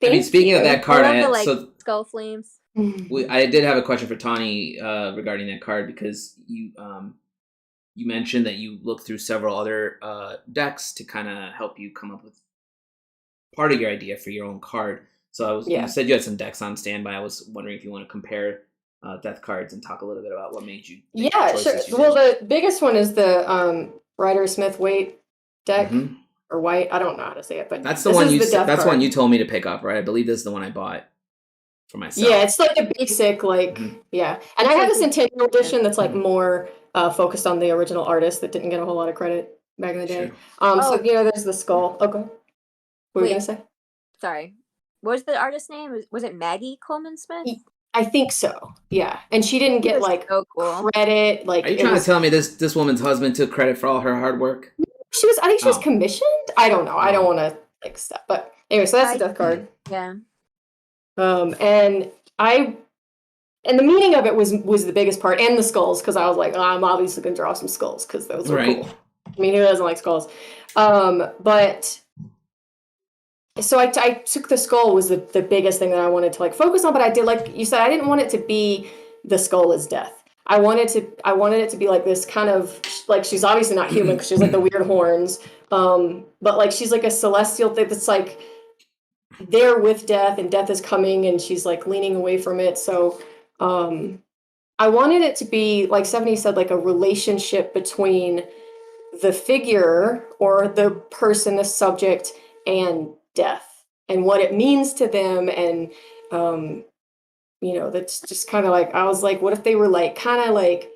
I mean, speaking of that card, I love the skull flames. I did have a question for Tawny regarding that card because you mentioned that you looked through several other decks to kind of help you come up with part of your idea for your own card. So you said you had some decks on standby. I was wondering if you want to compare death cards and talk a little bit about what made you. Yeah, sure. Well, the biggest one is the Ryder Smith Waite deck. Mm-hmm. Or White, I don't know how to say it, but that's the one you. That's one you told me to pick up, right? I believe this is the one I bought for myself. Yeah, it's like a basic, like yeah. And I have the Centennial edition that's like more focused on the original artist that didn't get a whole lot of credit back in the day. Sure. So there's the skull. Okay, what were you gonna say? Sorry, what was the artist's name? Was it Maggie Coleman Smith? I think so. Yeah, and she didn't get like so cool. credit. Like, are you trying to tell me this woman's husband took credit for all her hard work? I think she was commissioned. I don't know. I don't want to like stuff. But anyway, so that's the death card. Yeah. And the meaning of it was the biggest part, and the skulls, because I was like, I'm obviously gonna draw some skulls because those are cool. I mean, who doesn't like skulls? But so I took the skull was the biggest thing that I wanted to like focus on. But I did, like you said, I didn't want it to be the skull is death. I wanted it to be like this kind of like, she's obviously not human because she's like the weird horns, but like she's like a celestial thing that's like there with death, and death is coming, and she's like leaning away from it. So I wanted it to be, like Stephanie said, like a relationship between the figure or the person, the subject, and death, and what it means to them, and that's just kind of like, I was like, what if they were like, kind of like,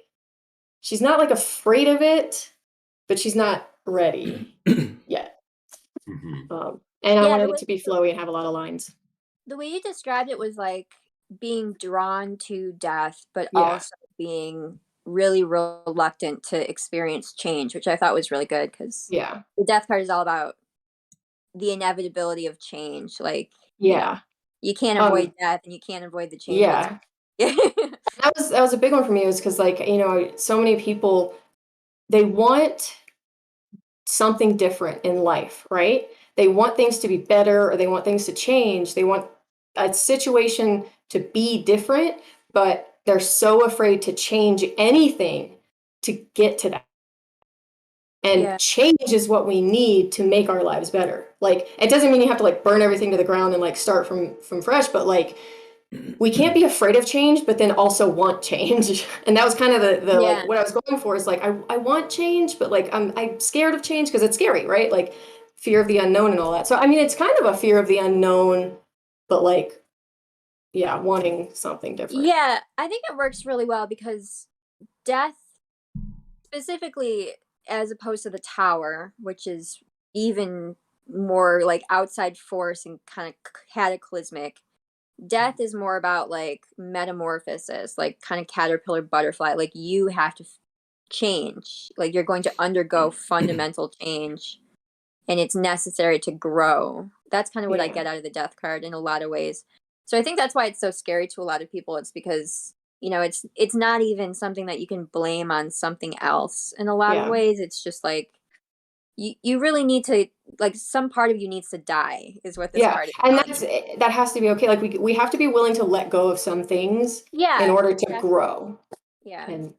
she's not like afraid of it, but she's not ready yet. Mm-hmm. And I wanted it to be flowy and have a lot of lines. The way you described it was like being drawn to death, but also being really reluctant to experience change, which I thought was really good because the death card is all about the inevitability of change. Like, you can't avoid death, and you can't avoid the change. Yeah. that was a big one for me, was because, like, so many people, they want something different in life, right? They want things to be better, or they want things to change. They want a situation to be different, but they're so afraid to change anything to get to that. And change is what we need to make our lives better. Like, it doesn't mean you have to like burn everything to the ground and like start from fresh, but like, we can't be afraid of change, but then also want change. And that was kind of the like what I was going for, is like, I want change, but like I'm scared of change because it's scary, right? Like fear of the unknown and all that. So I mean, it's kind of a fear of the unknown, but like, wanting something different. Yeah, I think it works really well because death, specifically, as opposed to the tower, which is even more like outside force and kind of cataclysmic, death is more about like metamorphosis, like kind of caterpillar butterfly. Like, you have to change, like you're going to undergo fundamental change, and it's necessary to grow. That's kind of what I get out of the death card in a lot of ways. So I think that's why it's so scary to a lot of people. It's because it's not even something that you can blame on something else. In a lot of ways, it's just like you really need to, like, some part of you needs to die, is what this card is. And that has to be okay. Like we have to be willing to let go of some things in order to grow. Yeah. And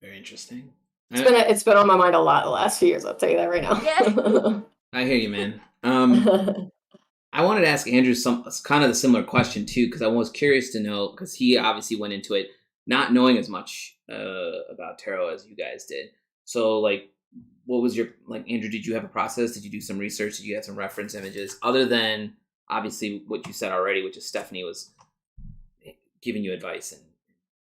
very interesting. It's been on my mind a lot the last few years, I'll tell you that right now. Yeah. I hear you, man. I wanted to ask Andrew some kind of the similar question too, because I was curious to know, because he obviously went into it not knowing as much about tarot as you guys did. So, like, what was your, like, Andrew? Did you have a process? Did you do some research? Did you have some reference images other than obviously what you said already, which is Stephanie was giving you advice and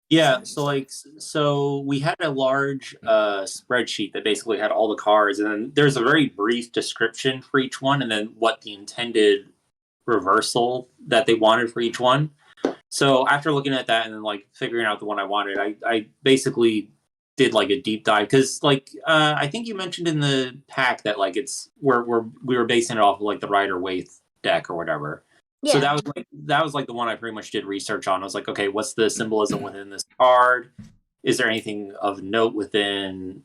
Yeah, so we had a large spreadsheet that basically had all the cards, and then there's a very brief description for each one, and then what the intended reversal that they wanted for each one. So after looking at that and then like figuring out the one I wanted, I basically did like a deep dive, because like I think you mentioned in the pack that like we were basing it off of like the Rider-Waite deck or whatever. Yeah. So that was like the one I pretty much did research on. I was like, okay, what's the symbolism within this card? Is there anything of note within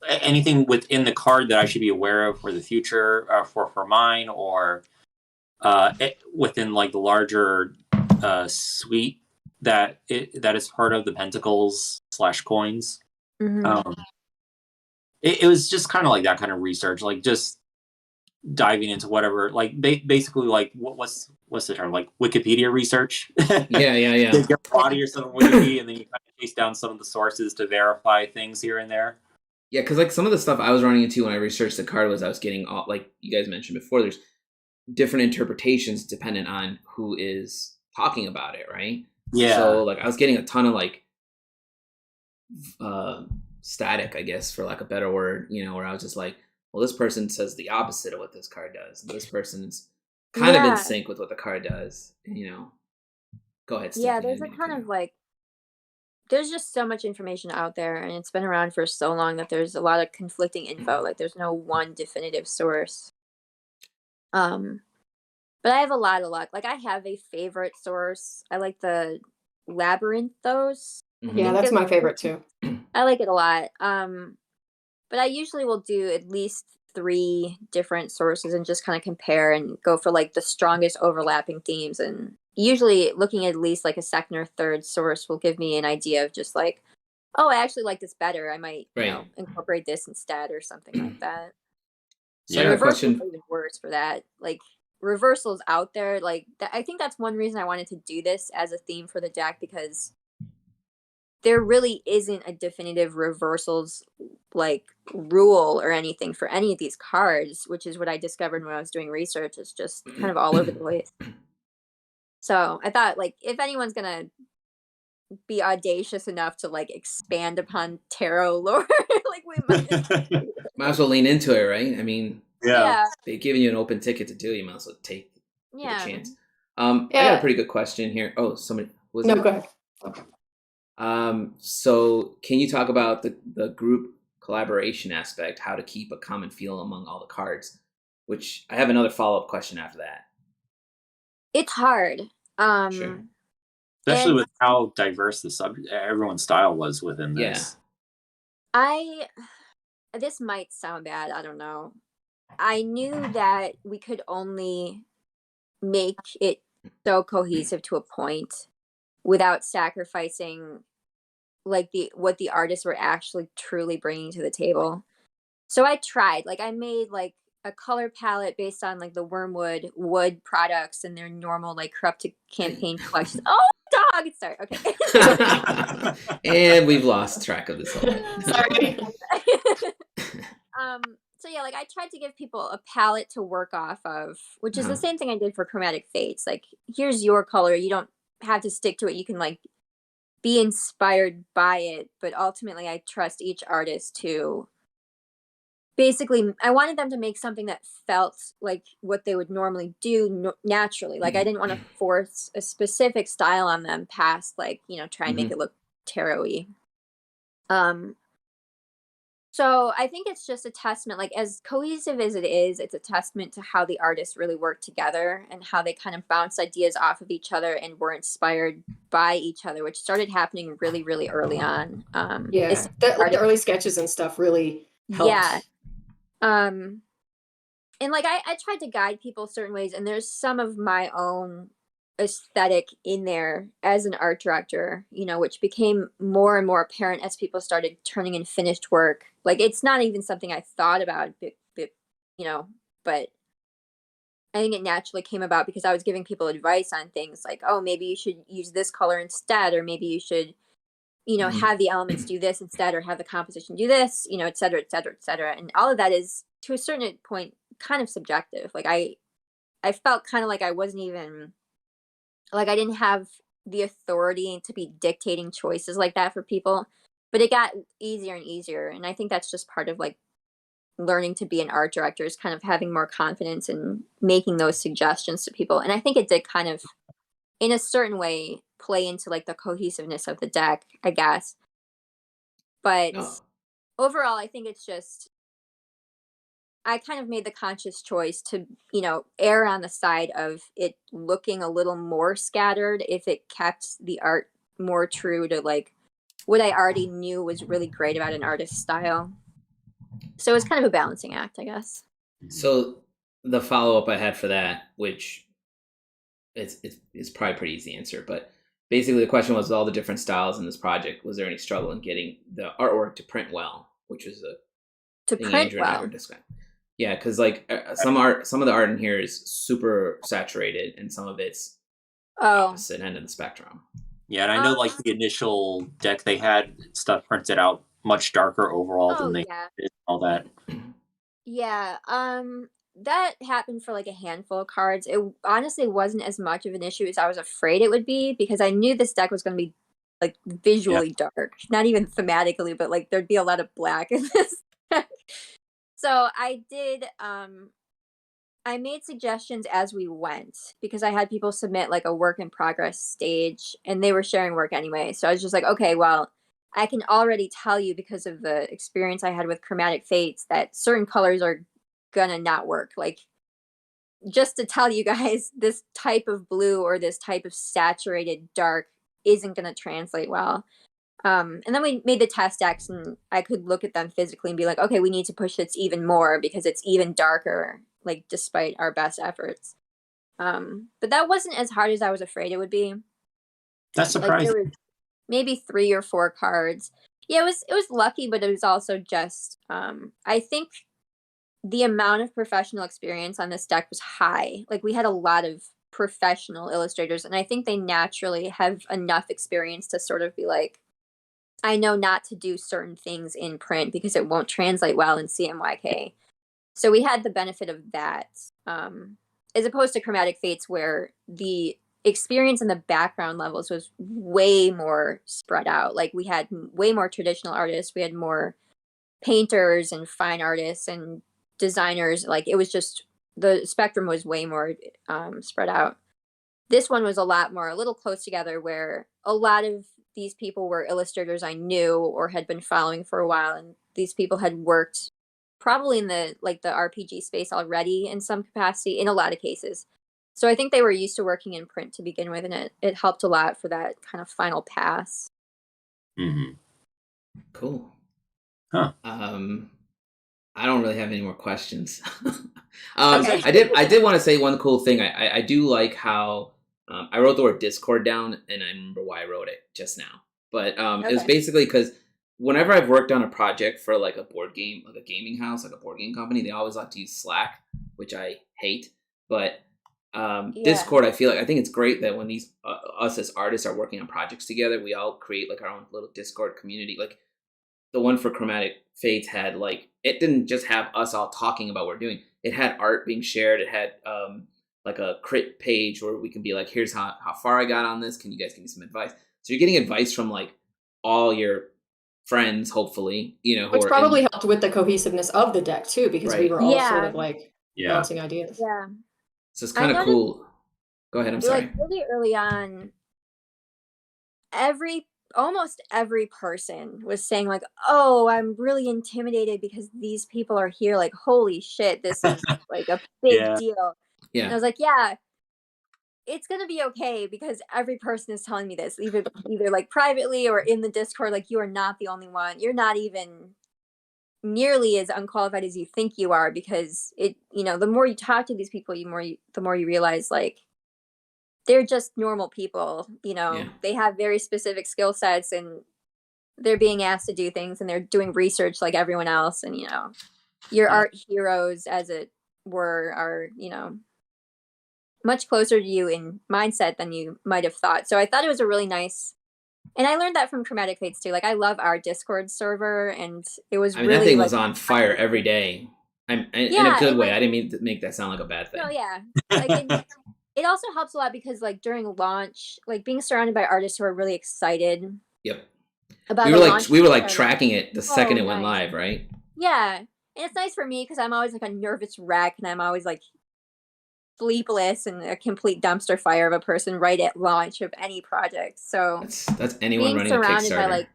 the card that I should be aware of for the future, for mine, or within like the larger suite that is part of the Pentacles / coins. Mm-hmm. It was just kind of like that kind of research, like just diving into whatever, like basically like what's the term, like Wikipedia research. yeah. Get your body or something Wikipedia, and then you kind of chase down some of the sources to verify things here and there. Yeah, because like some of the stuff I was running into when I researched the card was I was getting all, like you guys mentioned before, there's different interpretations dependent on who is talking about it, right? Yeah. So like I was getting a ton of like static, I guess, for lack of a better word, you know, where I was just like, well, this person says the opposite of what this card does. This person's kind of in sync with what the card does, you know. Go ahead, Stephanie. Yeah, there's a kind of like, there's just so much information out there, and it's been around for so long that there's a lot of conflicting info. Like, there's no one definitive source. But I have a lot of luck. Like, I have a favorite source. I like the Labyrinthos. Mm-hmm. Yeah, that's my favorite too. I like it a lot. But I usually will do at least 3 different sources and just kind of compare and go for like the strongest overlapping themes. And usually looking at least like a second or third source will give me an idea of just like, oh, I actually like this better. I might, you know, incorporate this instead or something like that. So yeah, reversals are even worse for that. Like, reversals out there, like I think that's one reason I wanted to do this as a theme for the deck, because there really isn't a definitive reversals like rule or anything for any of these cards, which is what I discovered when I was doing research. It's just kind of all over the place. So I thought, like, if anyone's gonna be audacious enough to like expand upon tarot lore, like, we might as well lean into it, right? I mean, yeah. they're giving you an open ticket to do it. You might as well take the chance. Yeah. I got a pretty good question here. Oh, somebody was No, go ahead. So can you talk about the group collaboration aspect, how to keep a common feel among all the cards? Which I have another follow-up question after that. It's hard. Sure. Especially with how diverse everyone's style was within this. This might sound bad, I don't know. I knew that we could only make it so cohesive to a point without sacrificing like what the artists were actually truly bringing to the table. So I tried. Like, I made like a color palette based on like the Wyrmwood wood products and their normal like corrupted campaign collections. Oh, dog! Sorry. Okay. And we've lost track of this whole thing. Sorry. So yeah, like I tried to give people a palette to work off of, which is the same thing I did for Chromatic Fates. Like, here's your color. You don't have to stick to it. You can like be inspired by it, but ultimately I trust each artist to basically, I wanted them to make something that felt like what they would normally do naturally. Like, I didn't want to force a specific style on them past like, you know, try and make it look tarot-y. So I think it's just a testament, like, as cohesive as it is, it's a testament to how the artists really work together and how they kind of bounce ideas off of each other and were inspired by each other, which started happening really, really early on. The early sketches and stuff really helped. Yeah. And like I tried to guide people certain ways, and there's some of my own aesthetic in there as an art director, you know, which became more and more apparent as people started turning in finished work. Like, it's not even something I thought about, but you know, but I think it naturally came about because I was giving people advice on things like, oh, maybe you should use this color instead, or maybe you should, you know, have the elements do this instead, or have the composition do this, you know, et cetera, et cetera, et cetera. And all of that is, to a certain point, kind of subjective. Like I felt kind of like I wasn't even, like I didn't have the authority to be dictating choices like that for people. But it got easier and easier. And I think that's just part of like learning to be an art director, is kind of having more confidence in making those suggestions to people. And I think it did kind of, in a certain way, play into like the cohesiveness of the deck, I guess. But overall, I think it's just, I kind of made the conscious choice to, you know, err on the side of it looking a little more scattered if it kept the art more true to like what I already knew was really great about an artist's style. So it was kind of a balancing act, I guess. So the follow-up I had for that, which it's probably a pretty easy answer, but basically the question was, all the different styles in this project, was there any struggle in getting the artwork to print well, which was a to thing print Andrew and I well. were discussing. Yeah, because like some of the art in here is super saturated, and some of it's opposite end of the spectrum. Yeah, and I know like the initial deck they had stuff printed out much darker overall than they did, all that. Yeah, that happened for like a handful of cards. It honestly wasn't as much of an issue as I was afraid it would be, because I knew this deck was going to be like visually dark, not even thematically, but like there'd be a lot of black in this deck. So I did, I made suggestions as we went, because I had people submit like a work in progress stage and they were sharing work anyway. So I was just like, okay, well, I can already tell you, because of the experience I had with Chromatic Fates, that certain colors are gonna not work. Like, just to tell you guys, this type of blue or this type of saturated dark isn't gonna translate well. And then we made the test decks, and I could look at them physically and be like, okay, we need to push this even more because it's even darker, like despite our best efforts. But that wasn't as hard as I was afraid it would be. That's surprising. Like, there was maybe 3 or 4 cards. Yeah, it was lucky, but it was also just I think the amount of professional experience on this deck was high. Like, we had a lot of professional illustrators, and I think they naturally have enough experience to sort of be like, I know not to do certain things in print because it won't translate well in CMYK. So we had the benefit of that, as opposed to Chromatic Fates, where the experience in the background levels was way more spread out. Like, we had way more traditional artists, we had more painters and fine artists and designers. Like, it was just, the spectrum was way more spread out. This one was a little close together, where a lot of these people were illustrators I knew or had been following for a while, and these people had worked probably in the RPG space already in some capacity, in a lot of cases. So I think they were used to working in print to begin with, and it helped a lot for that kind of final pass. Mm-hmm. Cool. Huh. I don't really have any more questions. I did want to say one cool thing. I do like how I wrote the word Discord down, and I remember why I wrote it just now. But it was basically because whenever I've worked on a project for like a board game, like a gaming house, like a board game company, they always like to use Slack, which I hate. But Discord, I think it's great that when these us as artists are working on projects together, we all create like our own little Discord community. Like the one for Chromatic Fates had like, it didn't just have us all talking about what we're doing. It had art being shared. It had like a crit page where we can be like, here's how far I got on this. Can you guys give me some advice? So you're getting advice from like all your friends, hopefully, you know, which probably helped with the cohesiveness of the deck too, because we were all sort of like bouncing ideas. Yeah. So it's kind of cool. Go ahead. I'm sorry. Like, really early on, almost every person was saying like, oh, I'm really intimidated because these people are here. Like, holy shit, this is like a big deal. Yeah. And I was like, yeah, it's going to be okay, because every person is telling me this, either like privately or in the Discord. Like, you are not the only one. You're not even nearly as unqualified as you think you are, because the more you talk to these people, the more you realize like they're just normal people. They have very specific skill sets, and they're being asked to do things, and they're doing research like everyone else. And your art heroes, as it were, are much closer to you in mindset than you might have thought. So I thought it was a really nice, and I learned that from Chromatic Fates too. Like I love our Discord server, and it was really that thing like, was on fire every day. In Yeah, a good and, way. like, I didn't mean to make that sound like a bad thing. no, yeah. Like it also helps a lot because like during launch, like being surrounded by artists who are really excited Yep. about We the were like launch tracking it the second it went nice. live, right? Yeah. And it's nice for me because I'm always like a nervous wreck, and I'm always like sleepless and a complete dumpster fire of a person right at launch of any project. So That's anyone being running a surrounded by Kickstarter. like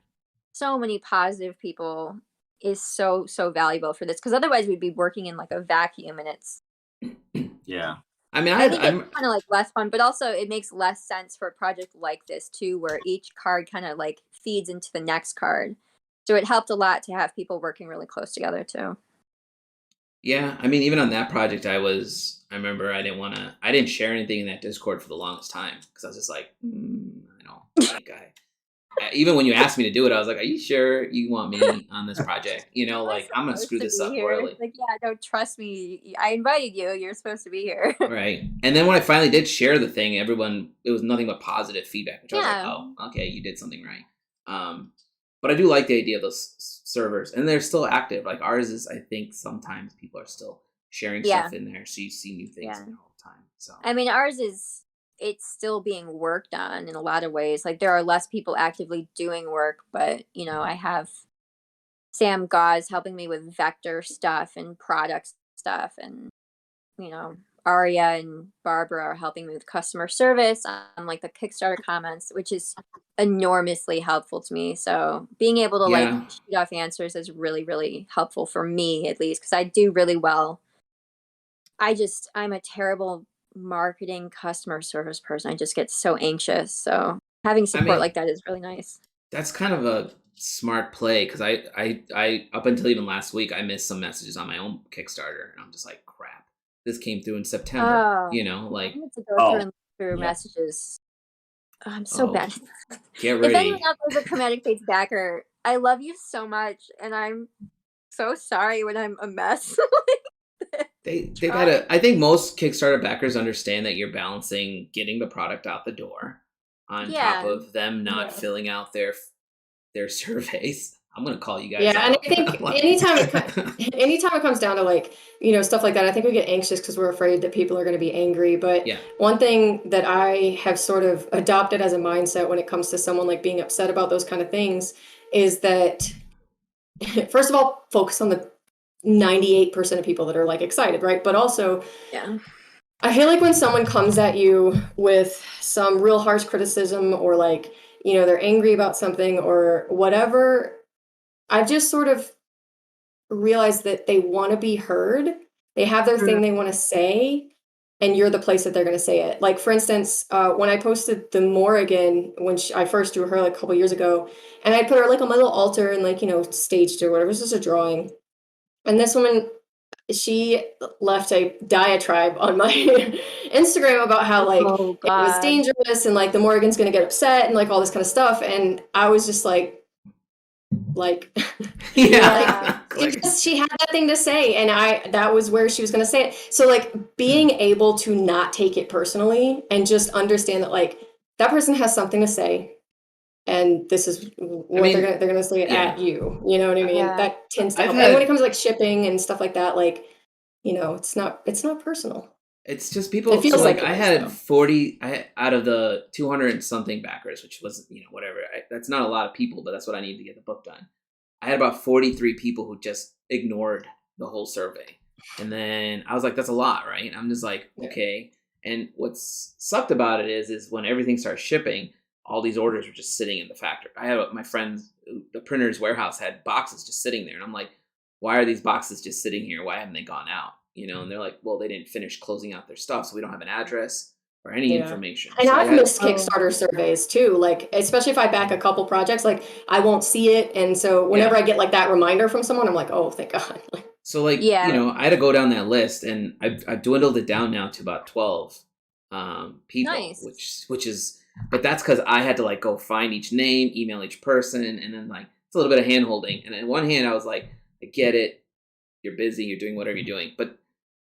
so many positive people is so valuable for this, because otherwise we'd be working in like a vacuum, and it's Yeah. I mean, I think it's kind of like less fun, but also it makes less sense for a project like this too, where each card kind of like feeds into the next card. So it helped a lot to have people working really close together too. Yeah, I mean, even on that project, I remember I didn't share anything in that Discord for the longest time because I was just like, I don't think even when you asked me to do it, I was like, are you sure you want me on this project? You know, like I'm going to screw this up royally. Like, yeah, don't trust me. I invited you. You're supposed to be here. Right. And then when I finally did share the thing, it was nothing but positive feedback, which I was like, oh, okay, you did something right. But I do like the idea of those servers, and they're still active. Like ours is, I think sometimes people are still sharing stuff in there, so you see new things in there all the time. So I mean, it's still being worked on in a lot of ways. Like there are less people actively doing work, but you know, I have Sam Gauze helping me with vector stuff and product stuff, and you know, Aria and Barbara are helping me with customer service on like the Kickstarter comments, which is enormously helpful to me. So being able to like shoot off answers is really, really helpful for me, at least, because I do really well. I'm a terrible marketing customer service person. I just get so anxious. So having support like that is really nice. That's kind of a smart play, because I up until even last week, I missed some messages on my own Kickstarter, and I'm just like, crap. This came through in September, you know, like. I need to go through messages. Oh, I'm so bad. Get ready. If anyone else is a Chromatic Fates backer, I love you so much, and I'm so sorry when I'm a mess. They gotta. I think most Kickstarter backers understand that you're balancing getting the product out the door on top of them not filling out their surveys. I'm gonna call you guys. Yeah, and I think anytime it comes down to like, you know, stuff like that, I think we get anxious because we're afraid that people are going to be angry. But one thing that I have sort of adopted as a mindset when it comes to someone like being upset about those kind of things is that, first of all, focus on the 98% of people that are like excited, right? But also, I feel like when someone comes at you with some real harsh criticism, or like, you know, they're angry about something or whatever, I've just sort of realized that they want to be heard. They have their thing they want to say, and you're the place that they're going to say it. Like, for instance, when I posted the Morrigan, when I first drew her like a couple years ago, and I put her like on my little altar and like, you know, staged or whatever, it was just a drawing. And this woman, she left a diatribe on my Instagram about how like it was dangerous and like the Morrigan's going to get upset and like all this kind of stuff. And I was just like, she had that thing to say, and that was where she was going to say it. So like being able to not take it personally and just understand that like that person has something to say, and this is what they're gonna say it at you. You know what I mean? That tends to help. And when it comes to like shipping and stuff like that, like, you know, it's not personal. It's just people. It feels like I had 40 out of the 200 something backers, which was, you know, whatever. That's not a lot of people, but that's what I need to get the book done. I had about 43 people who just ignored the whole survey, and then I was like, "That's a lot, right?" I'm just like, "Okay." And what's sucked about it is when everything starts shipping, all these orders were just sitting in the factory. I had my friends, the printer's warehouse had boxes just sitting there, and I'm like, "Why are these boxes just sitting here? Why haven't they gone out?" You know, and they're like, well, they didn't finish closing out their stuff, so we don't have an address or any information. And so I've missed Kickstarter surveys too, like, especially if I back a couple projects, like I won't see it. And so whenever I get like that reminder from someone, I'm like, oh, thank God. So like, you know, I had to go down that list, and I've dwindled it down now to about 12 people, which is, but that's because I had to like go find each name, email each person, and then like, it's a little bit of hand holding. And on one hand, I was like, I get it. You're busy. You're doing whatever you're doing. But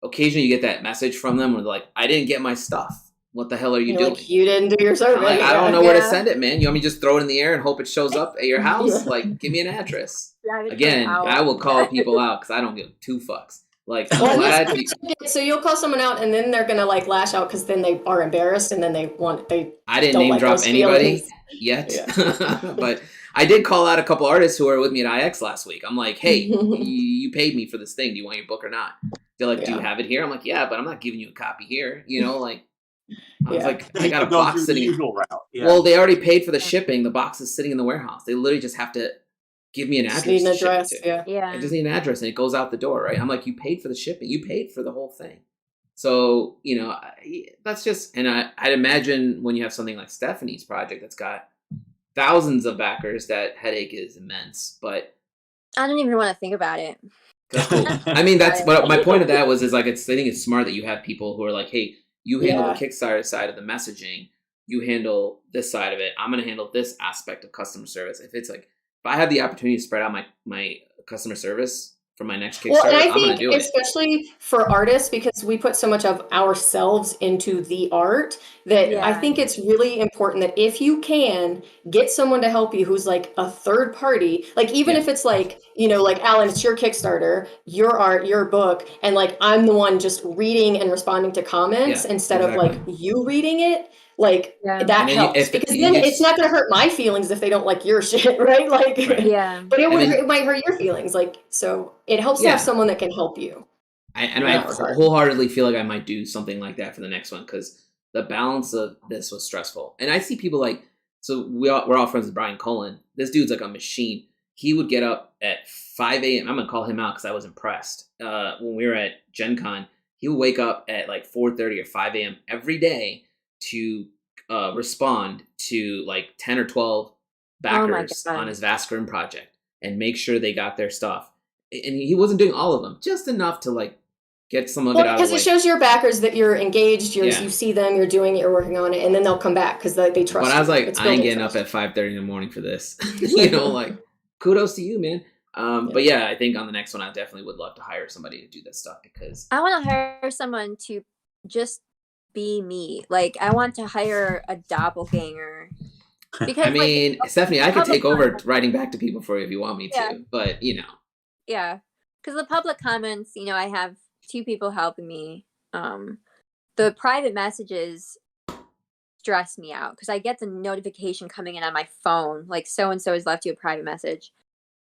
occasionally you get that message from them where they're like, I didn't get my stuff. What the hell are you doing? Like, you didn't do your survey. I'm like, I don't know where to send it, man. You want me to just throw it in the air and hope it shows up at your house? Like, give me an address. Again, I will call people out because I don't give two fucks. Like, I'm glad. So you'll call someone out, and then they're gonna like lash out because then they are embarrassed, and then I didn't name drop anybody yet, but I did call out a couple artists who were with me at IX last week. I'm like, hey, you paid me for this thing. Do you want your book or not? They're like, do you have it here? I'm like, yeah, but I'm not giving you a copy here. You know, like. I was like, I got a box sitting. Well, they already paid for the shipping. The box is sitting in the warehouse. They literally just have to give me an address. Need an address, I just need an address, and it goes out the door, right? I'm like, you paid for the shipping. You paid for the whole thing. So, you know, that's just, and I'd imagine when you have something like Stephanie's project that's got thousands of backers, that headache is immense. But I don't even want to think about it. That's cool. I mean, that's what my point of that was. Is like, I think it's smart that you have people who are like, hey. You handle the Kickstarter side of the messaging. You handle this side of it. I'm going to handle this aspect of customer service. If I have the opportunity to spread out my customer service for my next Kickstarter, and I I'm going to do it. Especially for artists, because we put so much of ourselves into the art, that I think it's really important that if you can get someone to help you who's like a third party, like even if it's like, you know, like Alan, it's your Kickstarter, your art, your book, and like I'm the one just reading and responding to comments instead of like you reading it. Like that helps because then it's not going to hurt my feelings if they don't like your shit, right? Like, but it might hurt your feelings. Like, so it helps to have someone that can help you. I wholeheartedly feel like I might do something like that for the next one because the balance of this was stressful. And I see people like, so we're all friends with Brian Cullen. This dude's like a machine. He would get up at 5 a.m. I'm going to call him out because I was impressed. When we were at Gen Con, he would wake up at like 4:30 or 5 a.m. every day to respond to like 10 or 12 backers on his Vaskrim project and make sure they got their stuff. And he wasn't doing all of them, just enough to like get some of it out of the way. Because it shows your backers that you're engaged, you see them, you're doing it, you're working on it, and then they'll come back because they trust you. But I was like, I ain't getting up at 5:30 in the morning for this. You know, like, kudos to you, man. But yeah, I think on the next one, I definitely would love to hire somebody to do this stuff because I want to hire someone to just be me. Like, I want to hire a doppelganger. Because, I mean, Stephanie, I could take over writing back to people for you if you want me to, but you know. Yeah, because the public comments, you know, I have 2 people helping me. The private messages stress me out because I get the notification coming in on my phone, like so and so has left you a private message,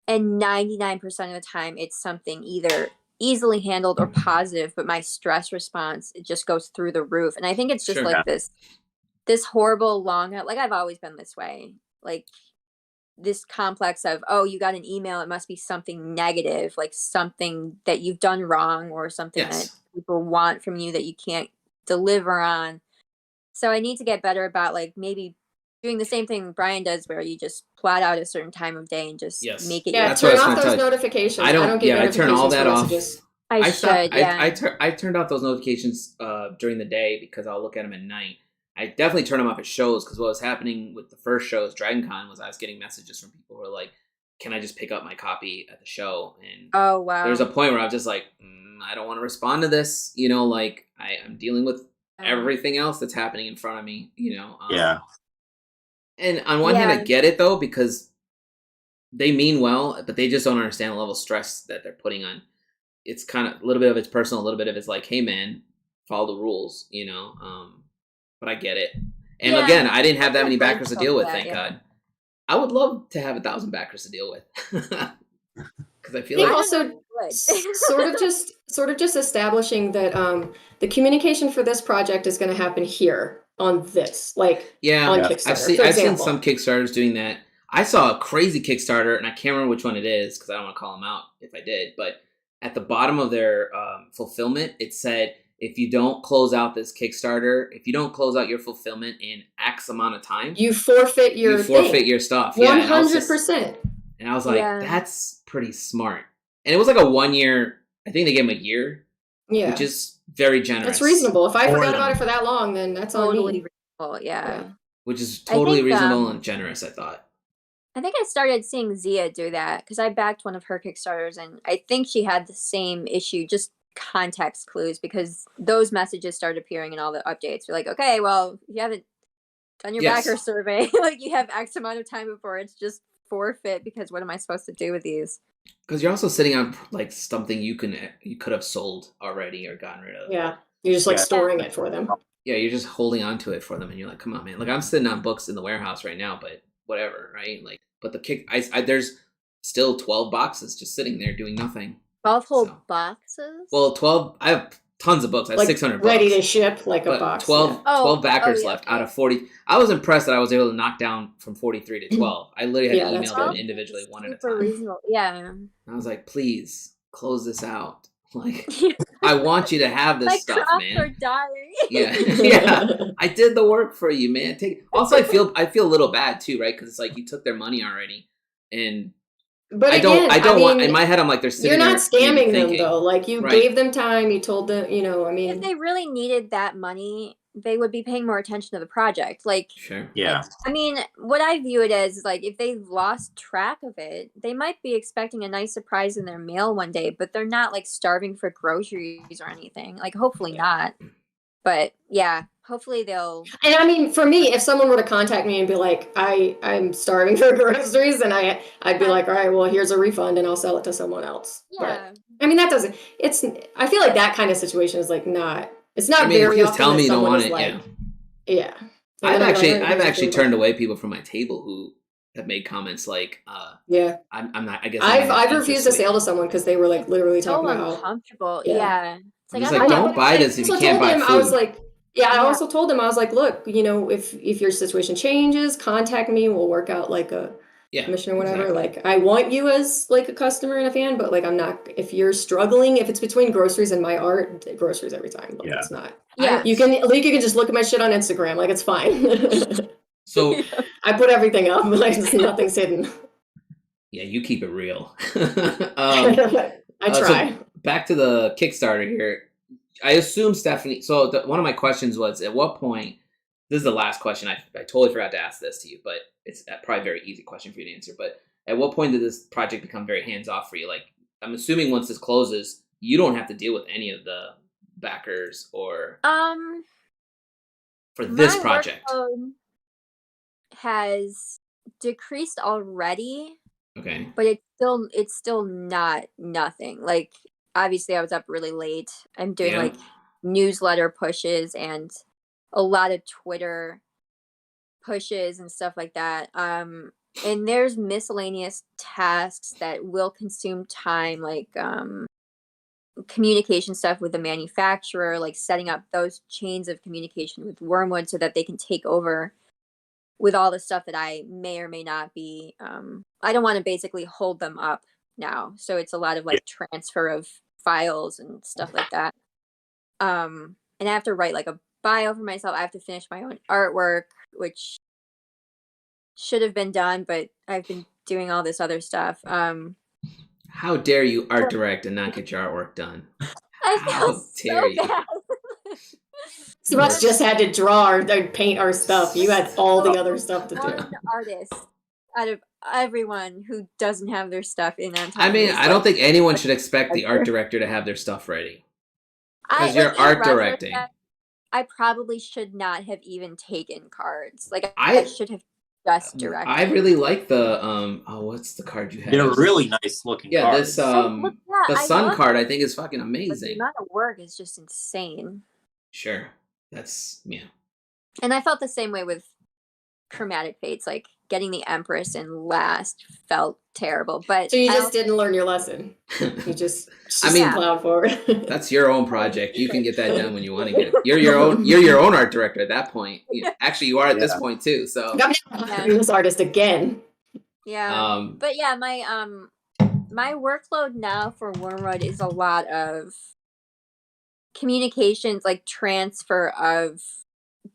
and 99% of the time it's something either easily handled or positive, but my stress response, it just goes through the roof. And I think it's just like this horrible like I've always been this way, like this complex of, oh, you got an email, it must be something negative, like something that you've done wrong or something that people want from you that you can't deliver on. So I need to get better about like maybe doing the same thing Brian does, where you just plot out a certain time of day and just make it. Yeah, turn off those notifications. I don't get notifications. I turn all that off. I turned off those notifications during the day because I'll look at them at night. I definitely turn them off at shows because what was happening with the first shows, Dragon Con, was I was getting messages from people who were like, can I just pick up my copy at the show? And there was a point where I was just like, I don't want to respond to this. You know, like I'm dealing with everything else that's happening in front of me, you know? And on one hand, I get it though, because they mean well, but they just don't understand the level of stress that they're putting on. It's kind of a little bit of it's personal, a little bit of it's like, hey man, follow the rules, you know? But I get it. And again, I didn't have that many backers to deal with, thank God. I would love to have 1,000 backers to deal with. Because I feel like also sort of just establishing that the communication for this project is going to happen here on this, like on Kickstarter. I've seen some Kickstarters doing that. I saw a crazy Kickstarter, and I can't remember which one it is because I don't want to call them out if I did. But at the bottom of their fulfillment, it said, if you don't close out this Kickstarter, if you don't close out your fulfillment in X amount of time, you forfeit your stuff. 100%. And I was like, that's pretty smart. And it was like a 1 year, I think they gave them a year, which is very generous. That's reasonable. If I forgot about it for that long, then that's totally reasonable. Yeah. Which is totally reasonable and generous, I thought. I think I started seeing Zia do that because I backed one of her Kickstarters, and I think she had the same issue, just context clues, because those messages started appearing in all the updates. You're like, okay, well, you haven't done your backer survey. Like, you have X amount of time before it's just forfeit, because what am I supposed to do with these? Because you're also sitting on like something you could have sold already or gotten rid of. Yeah, you're just like storing it for them. Yeah, you're just holding on to it for them, and you're like, come on, man. Like, I'm sitting on books in the warehouse right now, but whatever, right? Like, but there's still 12 boxes just sitting there doing nothing. 12 whole boxes? Well, 12. I have tons of books. I have like 600 books. Ready to ship, like a box. 12 backers left out of 40. I was impressed that I was able to knock down from 43 to 12. I literally had to email them individually one at a time. Reasonable. Yeah. I was like, please close this out. Like, I want you to have this stuff, man. Are dying. Yeah. I did the work for you, man. Also, I feel a little bad too, right? Because it's like you took their money already, and but I don't want. In my head, I'm like, they're sitting. You're not scamming them though. Like, you right. gave them time. You told them, I mean, if they really needed that money, they would be paying more attention to the project. Like, sure, yeah. Like, I mean, what I view it as is like, if they lost track of it, they might be expecting a nice surprise in their mail one day, but they're not like starving for groceries or anything. Like, hopefully not. But yeah, hopefully they'll. And I mean, for me, if someone were to contact me and be like, I'm starving for groceries, and I'd be like, all right, well, here's a refund, and I'll sell it to someone else. Yeah. But I mean, I feel like that kind of situation is like it's not very often. Tell me you don't want it. Like, yeah. I've actually turned away people from my table who have made comments like, yeah, I'm not. I guess I've refused to sale to someone because they were like literally talking about how uncomfortable. Yeah. It's like, don't buy this if you can't buy food. I was like, I also told him, I was like, look, if your situation changes, contact me. We'll work out like a commission or whatever. Exactly. Like, I want you as like a customer and a fan, but like, I'm not. If you're struggling, if it's between groceries and my art, groceries every time. Like, it's not. Yeah, you can just look at my shit on Instagram. Like, it's fine. So I put everything up. Like, nothing's hidden. Yeah, you keep it real. I try. So back to the Kickstarter here. I assume Stephanie. So one of my questions was, at what point? This is the last question. I totally forgot to ask this to you, but it's probably a very easy question for you to answer. But at what point did this project become very hands off for you? Like, I'm assuming once this closes, you don't have to deal with any of the backers or for this project. Has decreased already. Okay. But it's still not nothing. Like, obviously I was up really late. I'm doing like newsletter pushes and a lot of Twitter pushes and stuff like that. And there's miscellaneous tasks that will consume time, like communication stuff with the manufacturer, like setting up those chains of communication with Wyrmwood so that they can take over with all the stuff that I may or may not be. I don't want to basically hold them up now. So it's a lot of like transfer of files and stuff like that. And I have to write like a bio for myself. I have to finish my own artwork, which should have been done, but I've been doing all this other stuff. How dare you art direct and not get your artwork done? How dare you? Bad. So much just had to draw or paint our stuff. You had all the other stuff to do. One artist out of everyone who doesn't have their stuff in on time. I mean, I don't think anyone should expect the art director to have their stuff ready. Because you're art directing. I probably should not have even taken cards. Like, I should have just directed. I really like the what's the card you have? They're really nice looking cards. This the sun card I think is fucking amazing. The amount of work is just insane. Sure. That's And I felt the same way with Chromatic Fates. Like, getting the Empress in last felt terrible. But so you just didn't learn your lesson. You just plowed forward. That's your own project. You can get that done when you want to get it. You're your own art director at that point. Actually, you are at this point too. So you're this artist again. Yeah. But yeah, my workload now for Wyrmwood is a lot of communications, like transfer of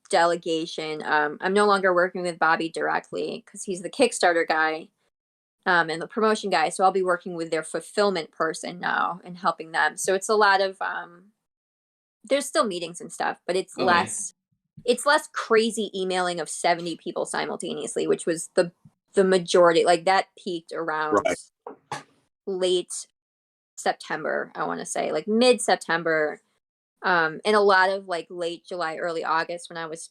delegation. I'm no longer working with Bobby directly because he's the Kickstarter guy and the promotion guy, so I'll be working with their fulfillment person now and helping them. So it's a lot of there's still meetings and stuff, but it's less crazy emailing of 70 people simultaneously, which was the majority. Like, that peaked around late September, I want to say, like mid-September, and a lot of like late July, early August when I was,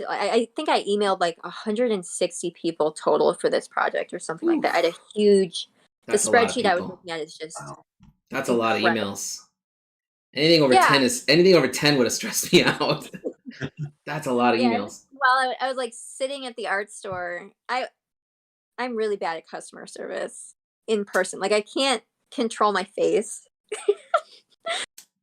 I think I emailed like 160 people total for this project or something like that. I had a huge, the That's a lot of spreadsheet I was people. looking at is just That's a lot of incredible. emails. Anything over 10 would have stressed me out. That's a lot of emails. While I was like sitting at the art store, I'm really bad at customer service in person. Like I can't control my face.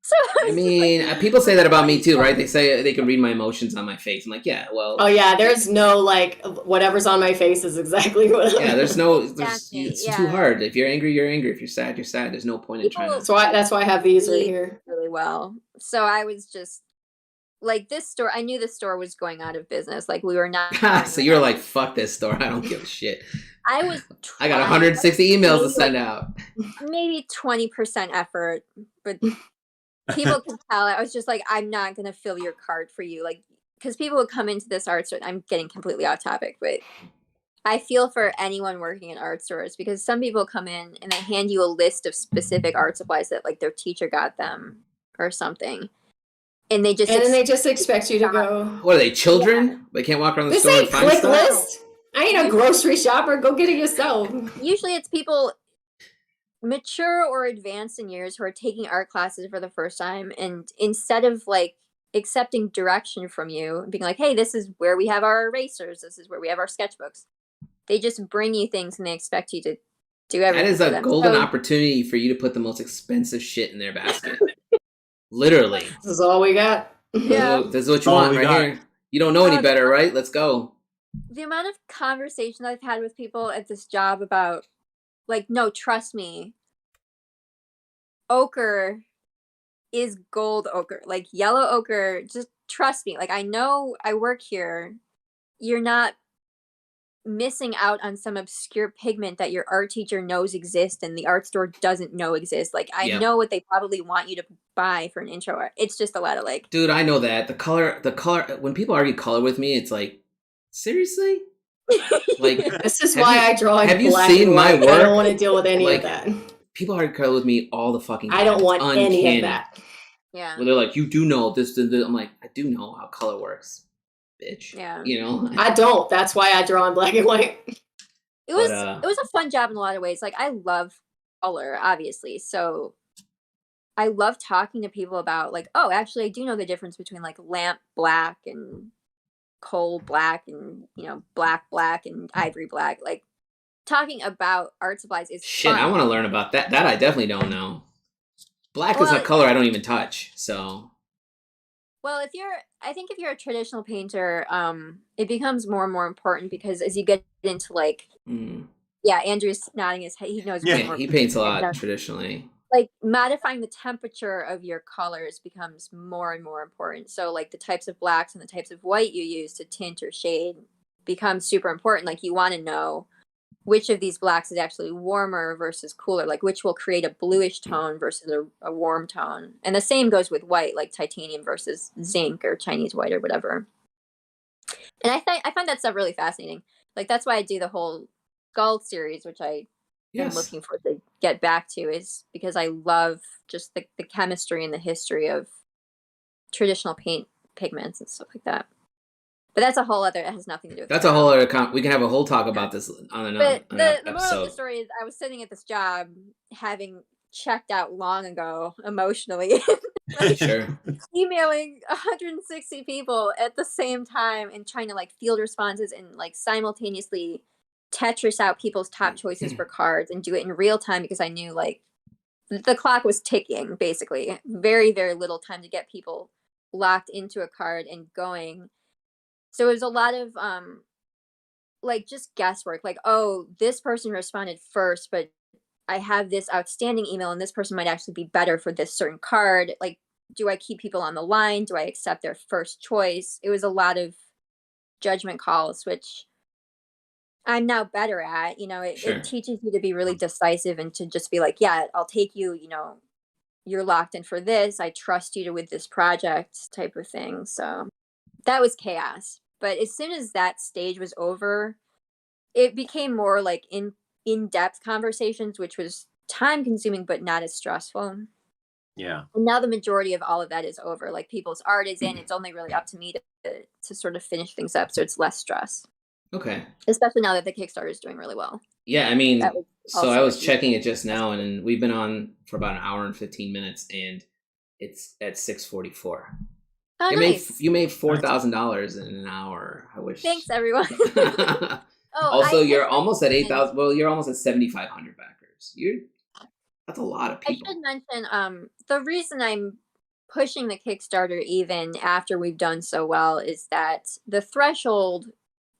So I mean, people say that about me too, right? They say they can read my emotions on my face. I'm like, yeah, well. Oh yeah, there's no like whatever's on my face is exactly what. Yeah, Exactly, it's too hard. If you're angry, you're angry. If you're sad, you're sad. There's no point in trying to. So that's why I have these right here. Really well. So I was just like, this store. I knew the store was going out of business. Like we were not. So you were like, fuck this store. I don't give a shit. I was. I got 160 emails to send out. Maybe 20% effort, but. People could tell. I was just like, I'm not gonna fill your card for you, like, because people would come into this art store. I'm getting completely off topic, but I feel for anyone working in art stores because some people come in and they hand you a list of specific art supplies that like their teacher got them or something, and they just then they just expect you to go. What are they, children? Yeah. They can't walk around the store and find click stuff? list. I ain't a grocery shopper. Go get it yourself. Usually, it's people mature or advanced in years who are taking art classes for the first time, and instead of like accepting direction from you and being like, hey, this is where we have our erasers, this is where we have our sketchbooks, they just bring you things and they expect you to do everything. That is a golden opportunity for you to put the most expensive shit in their basket. Literally. This is all we got. Yeah. This is what you want right here. You don't know any better, right? Let's go. The amount of conversation I've had with people at this job about like, no, trust me, ochre is gold ochre. Like yellow ochre, just trust me. Like I know I work here. You're not missing out on some obscure pigment that your art teacher knows exists and the art store doesn't know exists. Like I know what they probably want you to buy for an intro art. It's just a lot of like, dude, I know that the color. When people argue color with me, it's like, seriously. Like this is why I draw. Have you seen my work? I don't want to deal with any of that. People argue color with me all the fucking time. I don't want any of that. Yeah. Where they're like, you do know this. I'm like, I do know how color works, bitch. Yeah. You know. I don't. That's why I draw in black and white. It was a fun job in a lot of ways. Like I love color, obviously. So I love talking to people about like, oh, actually, I do know the difference between like lamp black and coal black and black and ivory black. Like talking about art supplies is shit fun. I want to learn about that I definitely don't know. Black is a color I don't even touch, so well, I think if you're a traditional painter, it becomes more and more important because as you get into like Andrew's nodding his head, he knows he paints a lot traditionally. Like modifying the temperature of your colors becomes more and more important. So like the types of blacks and the types of white you use to tint or shade becomes super important. Like you want to know which of these blacks is actually warmer versus cooler, like which will create a bluish tone versus a warm tone. And the same goes with white, like titanium versus zinc or Chinese white or whatever. And I find that stuff really fascinating. Like that's why I do the whole skull series, which I am looking forward to get back to, is because I love just the chemistry and the history of traditional paint pigments and stuff like that. But that's a whole other, it has nothing to do with that's a whole other we can have a whole talk about this on another But the moral of the story is I was sitting at this job having checked out long ago emotionally. Sure. Emailing 160 people at the same time and trying to like field responses and like simultaneously Tetris out people's top choices for cards and do it in real time because I knew like the clock was ticking basically. Very, very little time to get people locked into a card and going. So it was a lot of like just guesswork, like, oh, this person responded first, but I have this outstanding email and this person might actually be better for this certain card. Like, do I keep people on the line? Do I accept their first choice? It was a lot of judgment calls, which I'm now better at. It teaches you to be really decisive and to just be like, yeah, I'll take you, you're locked in for this. I trust you with this project type of thing. So that was chaos. But as soon as that stage was over, it became more like in-depth conversations, which was time consuming, but not as stressful. Yeah. And now the majority of all of that is over. Like people's art is in. It's only really up to me to sort of finish things up, so it's less stress. Okay. Especially now that the Kickstarter is doing really well. Yeah, I mean, so I was huge. checking it just now, and we've been on for about an hour and 15 minutes, and it's at 6:44. Oh, nice. You made $4,000 in an hour. I wish. Thanks, everyone. Also, you're almost at 8,000. Well, you're almost at 7,500 backers. That's a lot of people. I should mention, the reason I'm pushing the Kickstarter even after we've done so well is that the threshold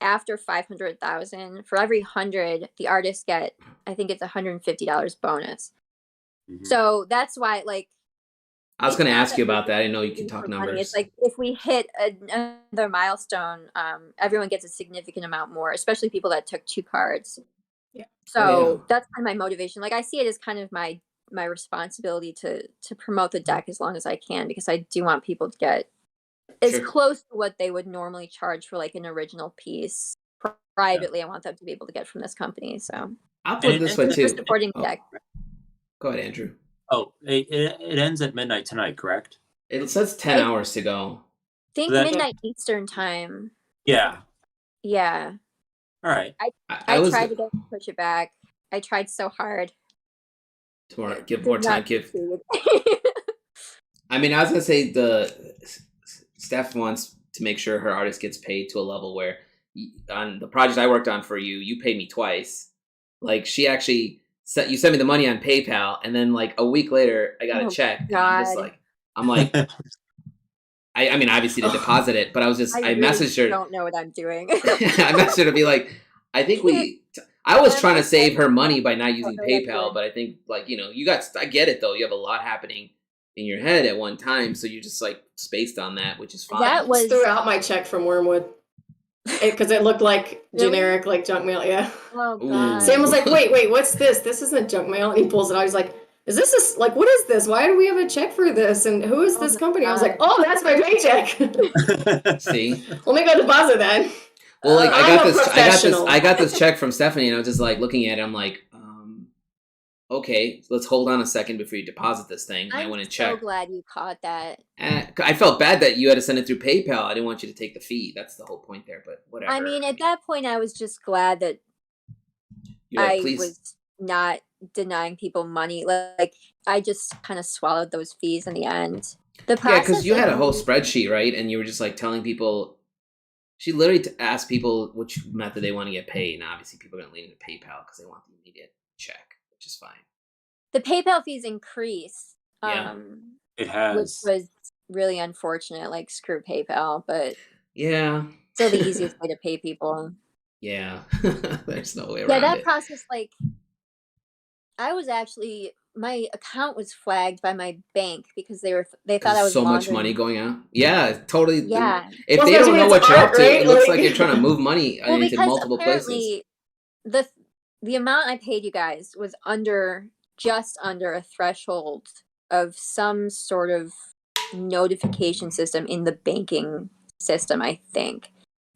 after 500,000, for every 100, the artists get, I think it's $150 bonus. Mm-hmm. So that's why, like, I was going to ask you about that. I know you can talk numbers. It's like if we hit another milestone, everyone gets a significant amount more, especially people that took 2 cards. Yeah. So that's kind of my motivation. Like I see it as kind of my responsibility to promote the deck as long as I can, because I do want people to get as close to what they would normally charge for like an original piece privately. I want them to be able to get from this company. So I'll put it this way too. Supporting the deck. Go ahead, Andrew. Oh, it ends at midnight tonight, correct? It says 10 hours to go. I think midnight Eastern time. Yeah. Yeah. All right. I tried to push it back. I tried so hard. Give more time. I mean, I was gonna say Steph wants to make sure her artist gets paid to a level where on the project I worked on for you, you paid me twice. Like she actually you sent me the money on PayPal, and then like a week later, I got a check. And I'm like, I mean, obviously to deposit it, but I messaged her. I don't know what I'm doing. I messaged her to be like, I think I was trying to save her money by not using PayPal, but I think like, I get it though. You have a lot happening in your head at one time. So you just like spaced on that, which is fine. That was threw out my check from Wyrmwood. Because it looked like generic, like junk mail, yeah. Oh, God. Sam was like, wait, what's this? This isn't junk mail. And he pulls it out. He's like, what is this? Why do we have a check for this? And who is this company? I was like, oh, that's my paycheck. See? Let me go deposit that. Well, like I got this check from Stephanie, and I was just like looking at it. I'm like, okay, let's hold on a second before you deposit this thing. And I went and checked. I'm so glad you caught that. I felt bad that you had to send it through PayPal. I didn't want you to take the fee. That's the whole point there, but whatever. I mean, at that point, I was just glad that was not denying people money. Like, I just kind of swallowed those fees in the end. Because you had a whole spreadsheet, right? And you were just like telling people. She literally asked people which method they want to get paid, and obviously people are going to lean into PayPal because they want the immediate check, which is fine. The PayPal fees increase. Yeah, it has. Which was really unfortunate. Like, screw PayPal, but yeah, still the easiest way to pay people. Yeah, there's no way around it. Yeah, that process, like, my account was flagged by my bank because they thought I was so laundering. much money going out. Yeah, totally. Yeah. If they don't know what you're up to, it looks like you're trying to move money into multiple places. The amount I paid you guys was just under a threshold of some sort of notification system in the banking system, I think.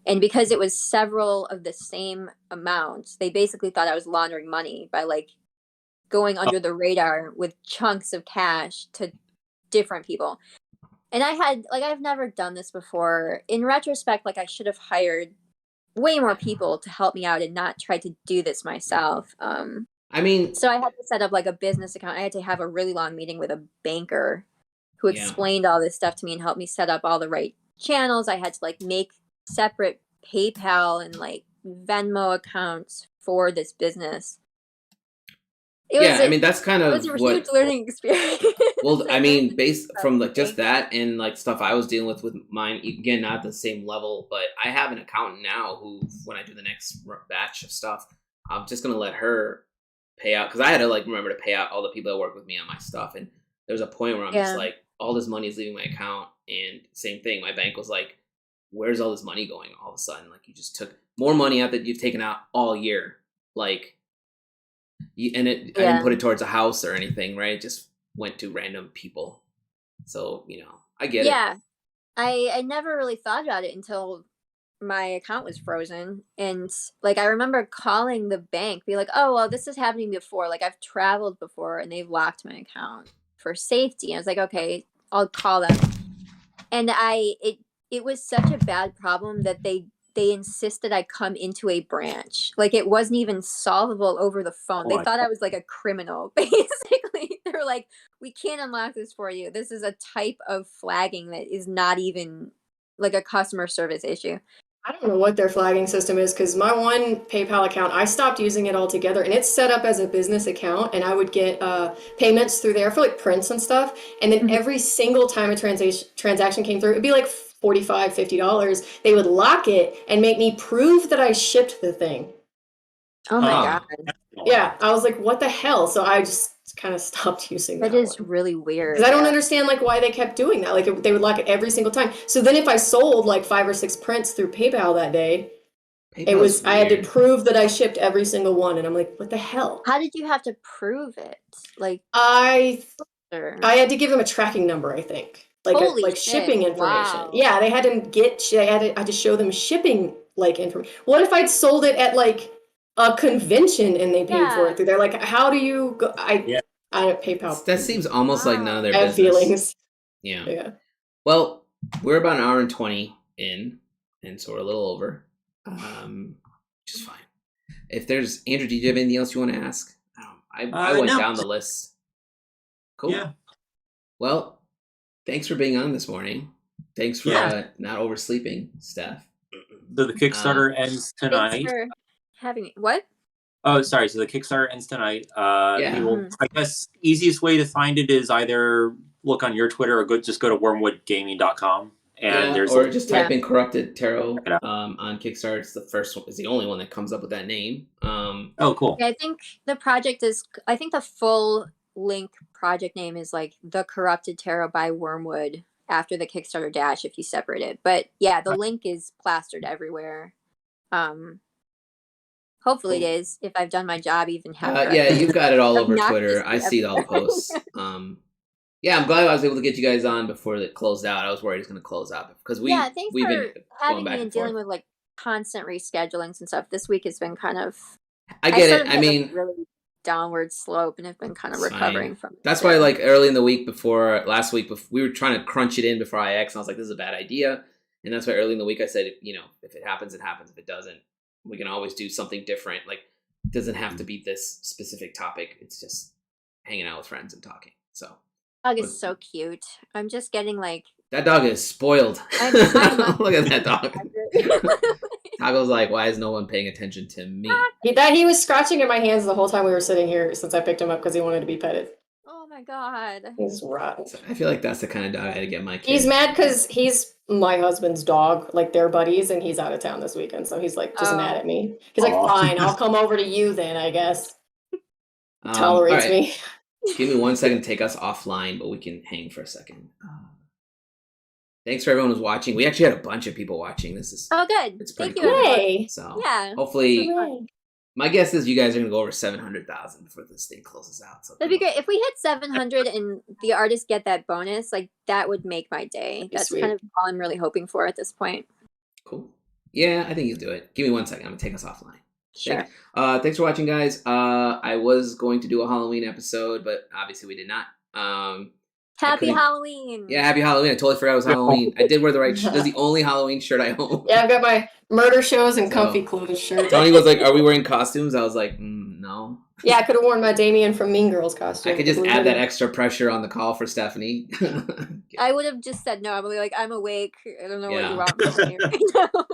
And because it was several of the same amounts, they basically thought I was laundering money by like going under the radar with chunks of cash to different people. And I've never done this before. In retrospect, like I should have hired way more people to help me out and not try to do this myself. I mean, so I had to set up like a business account. I had to have a really long meeting with a banker who explained all this stuff to me and helped me set up all the right channels. I had to like make separate PayPal and like Venmo accounts for this business. I mean, that's kind of it was a huge learning experience. Well, I mean, based from like just that and like stuff I was dealing with mine, again, not the same level, but I have an accountant now who, when I do the next batch of stuff, I'm just going to let her pay out. Cause I had to like remember to pay out all the people that work with me on my stuff. And there was a point where I'm just like, all this money is leaving my account. And same thing, my bank was like, where's all this money going all of a sudden? Like, you just took more money out that you've taken out all year. Like, I didn't put it towards a house or anything, right? It just went to random people. So, I get it. Yeah. I never really thought about it until my account was frozen, and like I remember calling the bank, be like, "Oh, well, this has happened to me before. Like I've traveled before, and they've locked my account for safety." And I was like, "Okay, I'll call them." And it was such a bad problem that they insisted I come into a branch. Like it wasn't even solvable over the phone. They thought I was like a criminal, basically. They were like, "We can't unlock this for you. This is a type of flagging that is not even like a customer service issue." I don't know what their flagging system is because my one PayPal account, I stopped using it altogether, and it's set up as a business account, and I would get payments through there for like prints and stuff. And then every single time a transaction came through, it'd be like $45, $50. They would lock it and make me prove that I shipped the thing. Oh my God. Yeah, I was like, what the hell? So I just kind of stopped using that. That is really weird. Because I don't understand like why they kept doing that. Like they would lock it every single time. So then if I sold like 5 or 6 prints through PayPal that day, I had to prove that I shipped every single one, and I'm like, what the hell? How did you have to prove it? Like I had to give them a tracking number, I think. Like shipping information. Wow. Yeah, they had to I had to show them shipping like information. What if I'd sold it at like a convention and they paid for it through there? Like, how do you go? I PayPal. That seems almost like none of their I business. have feelings. Yeah. Well, we're about an hour and 20 in, and so we're a little over, which is fine. If there's Andrew, do you have anything else you want to ask? I went down the list. Cool. Yeah. Well, thanks for being on this morning. Thanks for not oversleeping, Steph. So the Kickstarter ends tonight. Thanks for having me. What? Oh, sorry. So the Kickstarter ends tonight. I guess easiest way to find it is either look on your Twitter or just go to wormwoodgaming.com. And just type in Corrupted Tarot on Kickstarter. It's the first one. It's the only one that comes up with that name. Oh, cool. Yeah, I think the project is. I think the full link project name is like The Corrupted Tarot by Wyrmwood after the Kickstarter dash if you separate it. But yeah, the link is plastered everywhere. Hopefully it is. If I've done my job, even you've got it all over Twitter. I see all the posts. Yeah, I'm glad I was able to get you guys on before it closed out. I was worried it was going to close out because we've been having me and dealing with like constant reschedulings and stuff. This week has been kind of. I get it. I mean, really downward slope, and have been kind of recovering from. That's why, like early in the week last week, we were trying to crunch it in before IX, and I was like, "This is a bad idea." And that's why early in the week I said, if it happens, it happens. If it doesn't, we can always do something different. Like, it doesn't have to be this specific topic. It's just hanging out with friends and talking. So. Dog is so cute. I'm just getting like that dog is spoiled. Look at that dog. Tago's like, why is no one paying attention to me? He was scratching at my hands the whole time we were sitting here since I picked him up because he wanted to be petted. Oh my God. He's rotten. I feel like that's the kind of dog I had to get my kid. He's mad because he's my husband's dog, like they're buddies, and he's out of town this weekend, so he's like just mad at me. He's like, fine, I'll come over to you then, I guess. Tolerates me. Give me 1 second to take us offline, but we can hang for a second. Thanks for everyone who's watching. We actually had a bunch of people watching. This is good. It's pretty Thank cool. You. So hopefully, my guess is you guys are gonna go over 700,000 before this thing closes out. So that'd be great if we hit 700 and the artists get that bonus. Like that would make my day. That's kind of all I'm really hoping for at this point. Cool. Yeah, I think you'll do it. Give me 1 second. I'm gonna take us offline. Sure. Thanks for watching, guys. I was going to do a Halloween episode, but obviously we did not. Happy Halloween! Yeah, happy Halloween. I totally forgot it was Halloween. I did wear the right shirt. That's the only Halloween shirt I own. Yeah, I've got my murder shows and comfy clothes shirt. Tony was like, are we wearing costumes? I was like, no. Yeah, I could have worn my Damien from Mean Girls costume. I could just add that extra pressure on the call for Stephanie. I would have just said no. I'm like, I'm awake. I don't know what you want me to do.